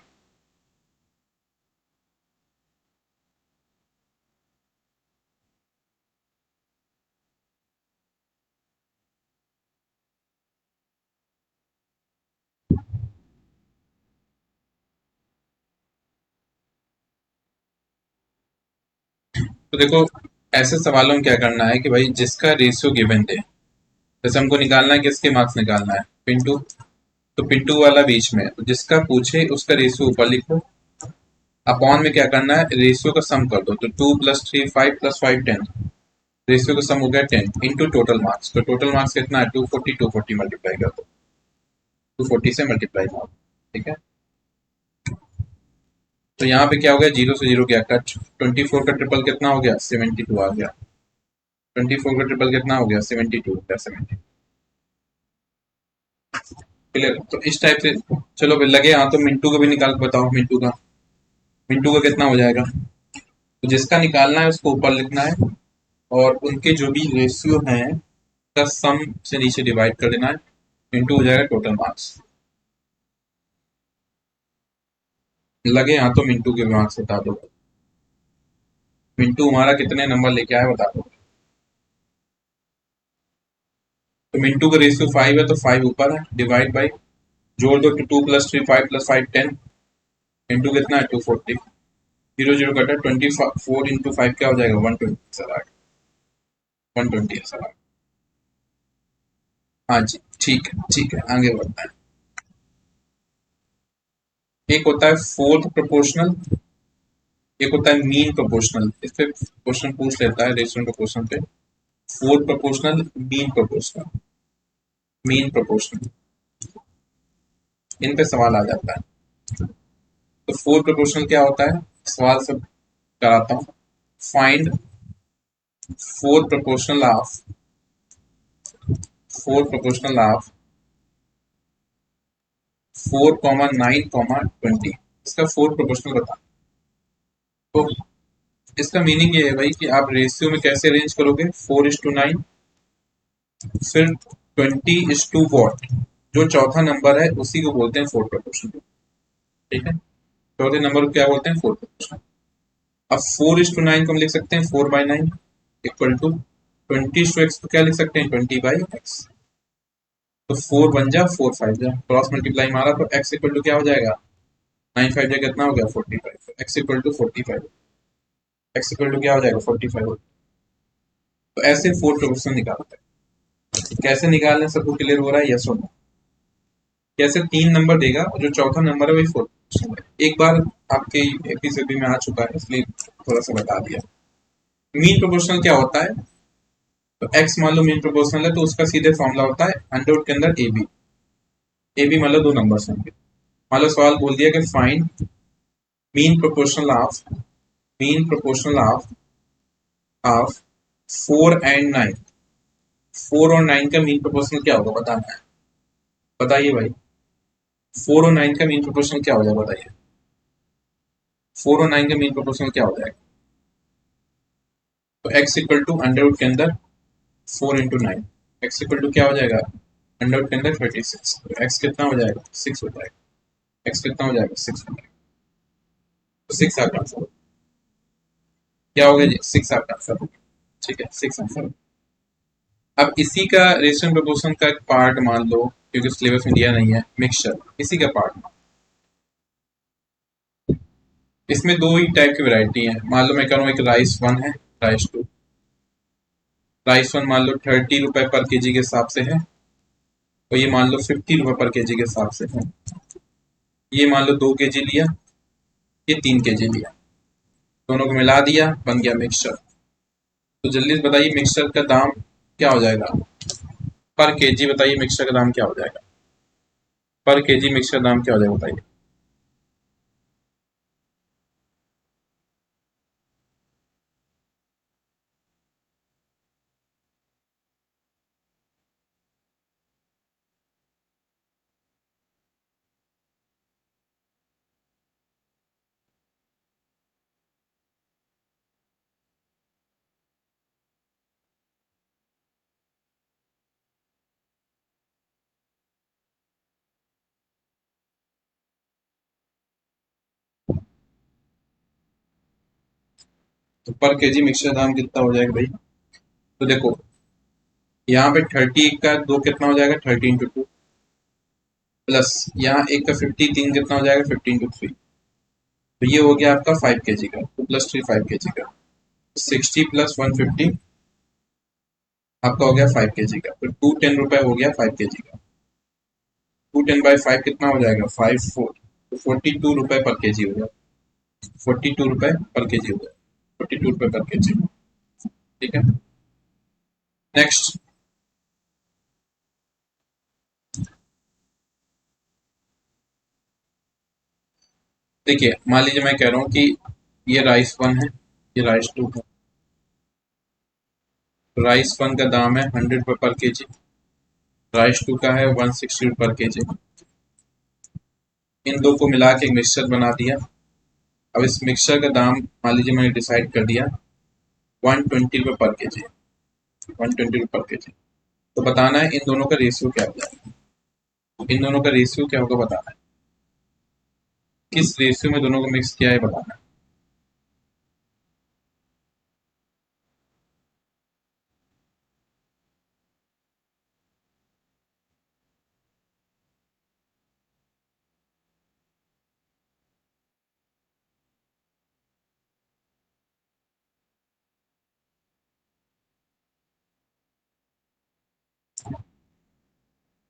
तो देखो, ऐसे सवालों में क्या करना है कि भाई जिसका रेशियो गिवन दे, जैसे हमको निकालना है किसके मार्क्स निकालना है, पिंटू। तो पिंटू वाला बीच में, तो जिसका पूछे उसका रेशियो ऊपर लिखो। अपॉन में क्या करना है, रेशियो का सम कर दो। तो 2+3 5+5 10, रेशियो का सम हो गया 10 इंटू टोटल मार्क्स। तो टोटल मार्क्स कितना है 240, 240 मल्टीप्लाई कर दो, 240 से मल्टीप्लाई मार। ठीक है, तो यहाँ पे क्या हो गया, 0 से 0 क्या कट। 24 का ट्रिपल कितना हो गया 72 आ गया। 24 का ट्रिपल कितना हो गया 72 हो गया, 70। क्लियर। तो इस टाइप से चलो फिर लगे। हाँ, तो मिंटू का भी निकाल के बताओ। मिंटू का कितना हो जाएगा। तो जिसका निकालना है उसको ऊपर लिखना है, और उनके जो भी रेशियो हैं का सम से नीचे डिवाइड कर देना है, इंटू हो जाएगा टोटल मार्क्स। लगे हाँ, तो मिंटू के मार्क्स बता दो। मिंटू हमारा कितने नंबर लेके आया बता दो। तो मिंटू का रेशियो 5 है, तो 5 ऊपर है, डिवाइड बाई, जोड़ दो। 2+3 5+5 10, इंटू कितना है 240। 0 0 कटा, 24 इंटू 5 क्या हो जाएगा 120 सर, 120 है सर। हाँ जी, ठीक है ठीक है, आगे बढ़ते हैं। एक होता है फोर्थ प्रोपोर्शनल, एक होता है मीन प्रोपोर्शनल। इस पे क्वेश्चन पूछ लेता है रेशियो के क्वेश्चन पे। फोर्थ प्रोपोर्शनल, मीन प्रोपोर्शनल, इन पे सवाल आ जाता है। तो फोर्थ प्रोपोर्शनल क्या होता है, सवाल सब कराता हूँ। Find fourth proportional of fourth proportional of 4, 9, 20। इसका फोर्थ प्रोपोर्शनल बता। तो इसका मीनिंग ये है भाई कि आप रेशियो में कैसे अरेंज करोगे, 4:9, फिर 20:what, जो चौथा नंबर है उसी को बोलते हैं फोर्थ प्रोपोर्शनल। ठीक है, चौथे नंबर को क्या बोलते हैं, फोर्थ प्रोपोर्शनल। अब 4:9 को हम लिख सकते हैं 4/9 इक्वल टू 20 तो क्या लिख सकते हैं 20/x। तो 4 बन जा 4 5 जा क्रॉस मल्टीप्लाई मारा तो x इक्वल टू क्या हो जाएगा 9 5 जा कितना हो गया 45 x equal to 45 x equal to क्या हो जाएगा 45। तो ऐसे 4 प्रोपोर्शनल निकालते हैं। कैसे निकालने सबको क्लियर हो रहा है यस और नो। कैसे 3 नंबर देगा और जो चौथा नंबर है वही 4 प्रोपोर्शनल है। एक बार आपके एपिसोड में आ चुका है इसलिए थोड़ा सा बता दिया। मीन प्रोपोर्शनल क्या होता है। तो x मान लो मीन प्रोपोर्शनल है तो उसका सीधे फॉर्मूला होता है अंडर रूट के अंदर ए बी मान लो 2 नंबर होंगे। मान लो सवाल बोल दिया कि find mean proportional of 4 and 9। 4 और 9 का मीन प्रोपोर्शनल क्या होगा बताना है। बताइए भाई 4 और 9 का मीन प्रोपोर्शनल क्या हो जाएगा बताइए। 4 और 9 का मीन प्रोपोर्शनल क्या हो जाएगा। तो x equal to under root के अंदर 4 × 9। x इक्वल टू क्या हो जाएगा अंडर रूट के अंदर 36। तो x कितना हो जाएगा 6 हो जाएगा। x कितना हो जाएगा 6 हो जाएगा। तो 6 आपका आंसर क्या हो गया जी 6 आपका आंसर हो गया। ठीक है 6 आंसर। अब इसी का रेशनल प्रोपोर्शन का एक पार्ट मान लो क्योंकि सिलेबस में दिया नहीं है मिक्सचर इसी का पार्ट। इसमें दो ही टाइप की वैरायटी है। मान लो मैं कह रहा हूँ एक राइस 1 है राइस 2। राइस 1 मान लो 30 रुपए पर केजी के हिसाब से है और ये मान लो 50 रुपए पर केजी के हिसाब से है। ये मान लो 2 केजी लिया ये 3 केजी लिया दोनों को मिला दिया बन गया मिक्सचर। तो जल्दी से बताइए मिक्सचर का दाम क्या हो जाएगा पर केजी। बताइए मिक्सचर का दाम क्या हो जाएगा पर केजी मिक्सचर दाम क्या हो जाएगा बताइए। तो पर केजी मिक्सचर दाम कितना हो जाएगा भाई। तो देखो यहाँ पे 30 का 2 कितना हो जाएगा 30 × 2 प्लस यहाँ एक का 50 3 कितना हो जाएगा 15 × 3। तो ये हो गया आपका 5 केजी का 2 + 3 5 केजी का 60 + 150 आपका हो गया 5 केजी का। तो 210 रुपए हो गया 5 केजी का। 210/5 कितना हो जाएगा 5 4। तो 42 रुपए पर केजी हो गया 42 रुपए पर केजी हो गया 42 रुपए पर केजी। ठीक है नेक्स्ट। देखिए मान लीजिए मैं कह रहा हूँ कि ये राइस 1 है ये राइस 2 है। राइस 1 का दाम है 100 रुपए पर केजी। राइस 2 का है 160 रुपए पर केजी। इन दो को मिला के एक मिक्सचर बना दिया। अब इस मिक्सचर का दाम मान लीजिए मैंने डिसाइड कर दिया 120 रुपए पर केजी 120 रुपए पर केजी। तो बताना है इन दोनों का रेशियो क्या हो जाएगा। इन दोनों का रेशियो क्या होगा बताना है। किस रेशियो में दोनों को मिक्स किया है बताना है।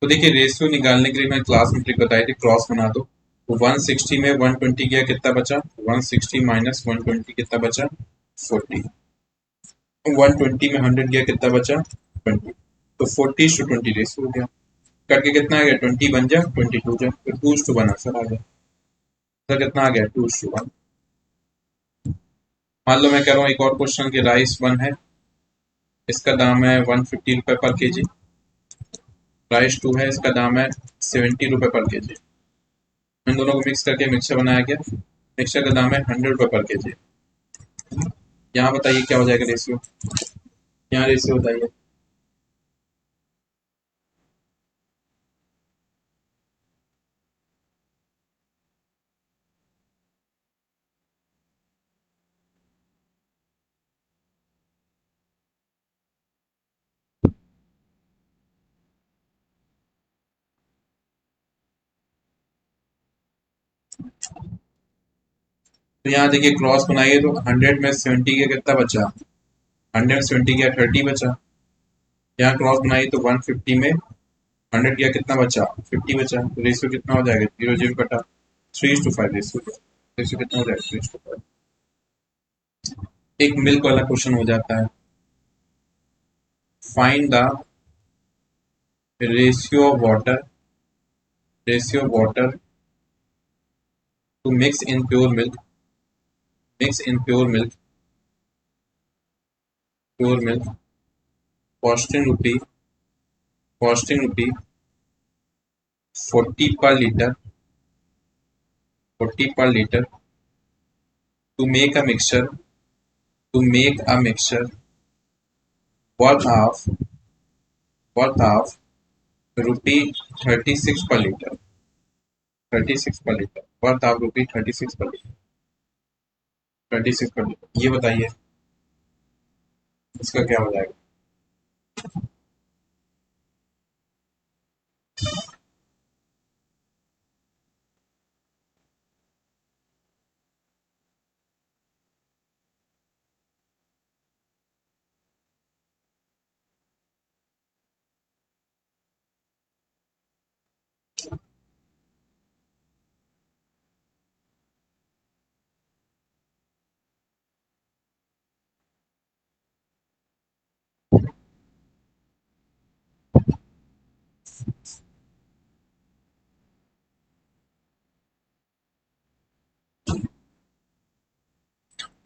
तो देखिए रेशियो निकालने के लिए मैं क्लास में ट्रिक बताई थी क्रॉस बना दो। तो 160 में 120 गया कितना बचा 160 माइनस 120 कितना बचा 40। 120 में 100 गया कितना बचा 20। तो 40:20 रेशियो हो गया। कट के कितना आ गया 20 बन जा 22 जा तो 2:1 आंसर आ गया। तो कितना आ गया 2:1। मान लो मैं कह रहा हूँ एक और क्वेश्चन की राइस 1 है इसका दाम है 150 रुपए पर केजी। राइस 2 है इसका दाम है 70 रुपए पर केजी। इन दोनों को मिक्स करके मिक्सचर बनाया गया। मिक्सचर का दाम है 100 रुपए पर केजी। यहाँ बताइए क्या हो जाएगा रेशियो। यहाँ रेशियो बताइए। तो यहाँ देखिए क्रॉस बनाइए तो 100 में 70 का कितना बचा, 170 का 30 बचा। यहाँ क्रॉस बनाइए तो 150 में 100 का कितना बचा, 50 बचा। तो रेशियो कितना हो जाएगा, 0 0 कटा, 3:5 रेशियो। रेशियो कितना हो जाएगा, 3:5। एक मिल्क वाला क्वेश्चन हो जाता है, find the ratio of water, ratio of water to mix in pure milk, mix in pure milk, pure milk, costing rupee, costing rupee 40 per litre, 40 per liter to make a mixture, to make a mixture worth of, worth of rupee 36 per liter, 36 per liter, worth of rupee 36 per liter, 36 per liter। ये बताइए इसका क्या हो जाएगा।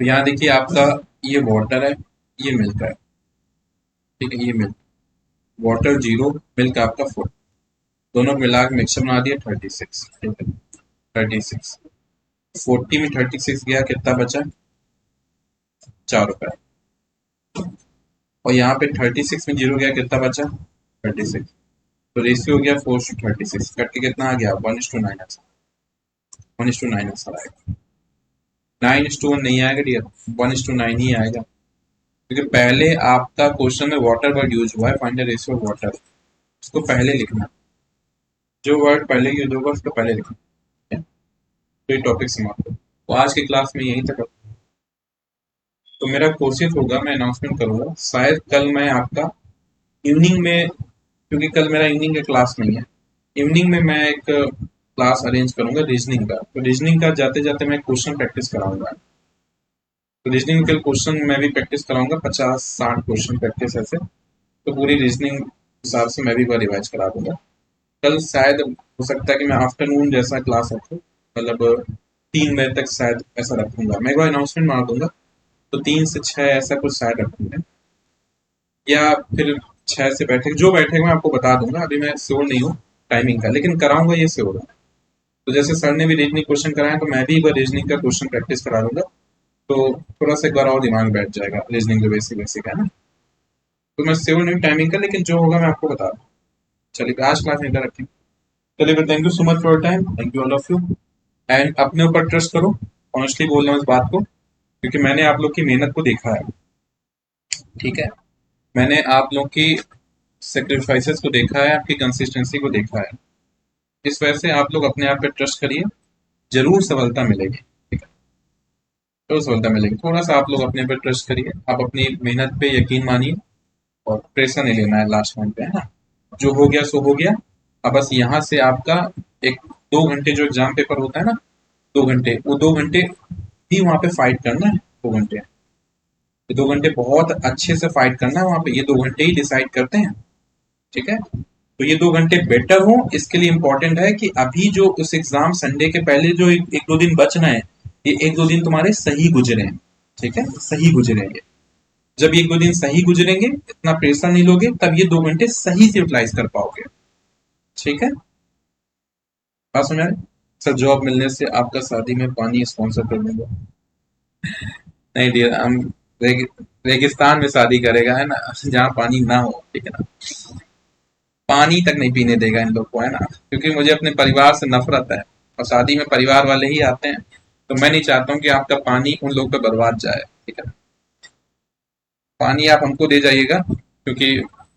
तो यहाँ देखिए आपका ये वाटर है, ये मिल्क है, ठीक है, ये मिल्क, वाटर 0, मिल्क आपका 4, दोनों को मिला के मिक्सर बना दिया 36, ठीक है, 36। 40 में 36 गया, कितना बचा, 4 रुपए। और यहाँ पे 36 में 0 गया, कितना बचा, 36। तो रेशियो हो गया 4:36, कट के कितना आ गया, 1:9 आंसर, 1:9 आंसर आएगा। 9:1 नहीं आएगा डियर, 1:9 ही आएगा, क्योंकि पहले आपका क्वेश्चन में वाटर वर्ड यूज हुआ है, find the ratio of water, उसको पहले लिखना, जो वर्ड पहले यूज होगा उसको पहले लिखना, ठीक है? तो ये टॉपिक समाप्त हो। तो आज की क्लास में यहीं तक। तो मेरा कोशिश होगा, मैं अनाउंसमेंट करूंगा शायद कल मैं आपका इवनिंग में, क्योंकि कल मेरा इवनिंग का क्लास नहीं है, इवनिंग में मैं एक क्लास अरेंज करूंगा रीजनिंग का। तो रीजनिंग का जाते जाते मैं क्वेश्चन प्रैक्टिस कराऊंगा। तो रीजनिंग के क्वेश्चन मैं भी प्रैक्टिस कराऊंगा, 50-60 क्वेश्चन प्रैक्टिस ऐसे। तो पूरी रीजनिंग हिसाब से मैं भी वह रिवाइज करा दूंगा। कल शायद हो सकता है कि मैं आफ्टरनून जैसा क्लास रखूँ, मतलब 3 बजे तक शायद ऐसा रखूंगा। मैं एक बार अनाउंसमेंट मार दूंगा, तो 3 से 6 ऐसा कुछ शायद रखूंगा, या फिर 6 से बैठे, जो बैठेगा मैं आपको बता दूंगा। अभी मैं श्योर नहीं हूँ टाइमिंग का, लेकिन कराऊंगा ये श्योर है। तो जैसे सर ने भी रीजनिंग क्वेश्चन कराया, तो मैं भी एक बार रीजनिंग का क्वेश्चन प्रैक्टिस करा दूंगा, तो थोड़ा सा एक बार और दिमाग बैठ जाएगा, रीजनिंग जो बेसिक बेसिक है ना। तो मैं श्योर नहीं हूँ टाइमिंग का, लेकिन जो होगा मैं आपको बता दूँ। चलिए आज क्लास नहीं रखें। चलिए फिर, thank you so much for time, thank you all of you. And अपने ऊपर ट्रस्ट करो, ऑनेस्टली बोल रहा हूँ इस बात को, क्योंकि मैंने आप लोग की मेहनत को देखा है, ठीक है, मैंने आप लोग की सेक्रीफाइसेस को देखा है, आपकी कंसिस्टेंसी को देखा है। इस वजह से आप लोग अपने आप पे ट्रस्ट करिए, जरूर सफलता मिलेगी, ठीक है, जरूर सफलता मिलेगी। थोड़ा सा आप लोग अपने पे ट्रस्ट करिए, आप अपनी मेहनत पे यकीन मानिए, और प्रेशर नहीं लेना है लास्ट टाइम पे, है ना। जो हो गया सो हो गया। अब बस यहाँ से आपका एक 2 घंटे जो एग्जाम पेपर होता है ना, 2 घंटे, वो 2 घंटे भी वहाँ पे फाइट करना है। 2 घंटे, ये 2 घंटे बहुत अच्छे से फाइट करना है वहाँ पे, ये 2 घंटे ही डिसाइड करते हैं, ठीक है। तो ये 2 घंटे बेटर हो, इसके लिए इम्पोर्टेंट है कि अभी जो उस एग्जाम संडे के पहले जो एक दो दिन बच रहे हैं, ये 1-2 दिन तुम्हारे सही गुजरे हैं, ठीक है, सही गुजरे हैं। जब 1-2 दिन सही गुजरेंगे, इतना प्रेशर नहीं लोगे, तब ये 2 घंटे सही से यूटिलाइज कर पाओगे, ठीक है। बात समझ आए? सर जॉब मिलने से आपका शादी में पानी स्पॉन्सर कर दूंगा। नहीं डियर, हम रेगिस्तान में शादी करेगा, है ना, जहाँ पानी ना हो, ठीक है ना। पानी तक नहीं पीने देगा इन लोग को, है ना, क्योंकि मुझे अपने परिवार से नफरत है, और शादी में परिवार वाले ही आते हैं, तो मैं नहीं चाहता हूँ कि आपका पानी उन लोग पे बर्बाद जाए, ठीक है। पानी आप हमको दे जाइएगा, क्योंकि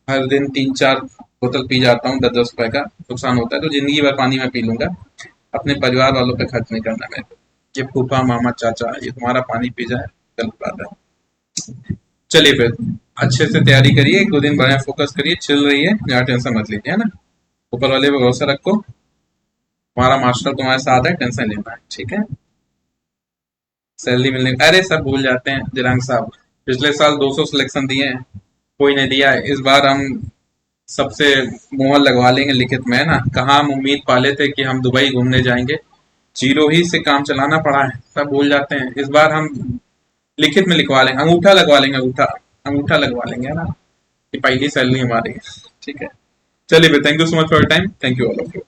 हर दिन 3-4 बोतल पी जाता हूँ, 10-10 रुपए का नुकसान होता है, तो जिंदगी भर पानी मैं पी लूंगा। अपने परिवार वालों पे खर्च नहीं करना मेरे को। ये फूफा मामा चाचा ये तुम्हारा पानी पी जाए, गलत बात है। चलिए फिर, अच्छे से तैयारी करिए, एक दो दिन बढ़िया फोकस करिए, चिल रहिए, यहाँ टेंशन मत लीजिए, है ना। ऊपर वाले पे भरोसा रखो, तुम्हारा मास्टर तुम्हारे साथ है, टेंशन लेना है, ठीक है। सैलरी मिलने, अरे सब भूल जाते हैं दिरांग साहब, पिछले साल 200 सिलेक्शन दिए हैं, कोई नहीं दिया है। इस बार हम सबसे मुहर लगवा लेंगे लिखित में, है ना। कहाँ हम उम्मीद पाले थे कि हम दुबई घूमने जाएंगे, जीरो ही से काम चलाना पड़ा है, सब भूल जाते हैं। इस बार हम लिखित में लिखवा लेंगे, अंगूठा लगवा लेंगे, अंगूठा, अंगूठा लगवा लेंगे, है ना, कि पहली सैलरी हमारी है, ठीक है। चलिए, thank you so much for your time, thank you all of you.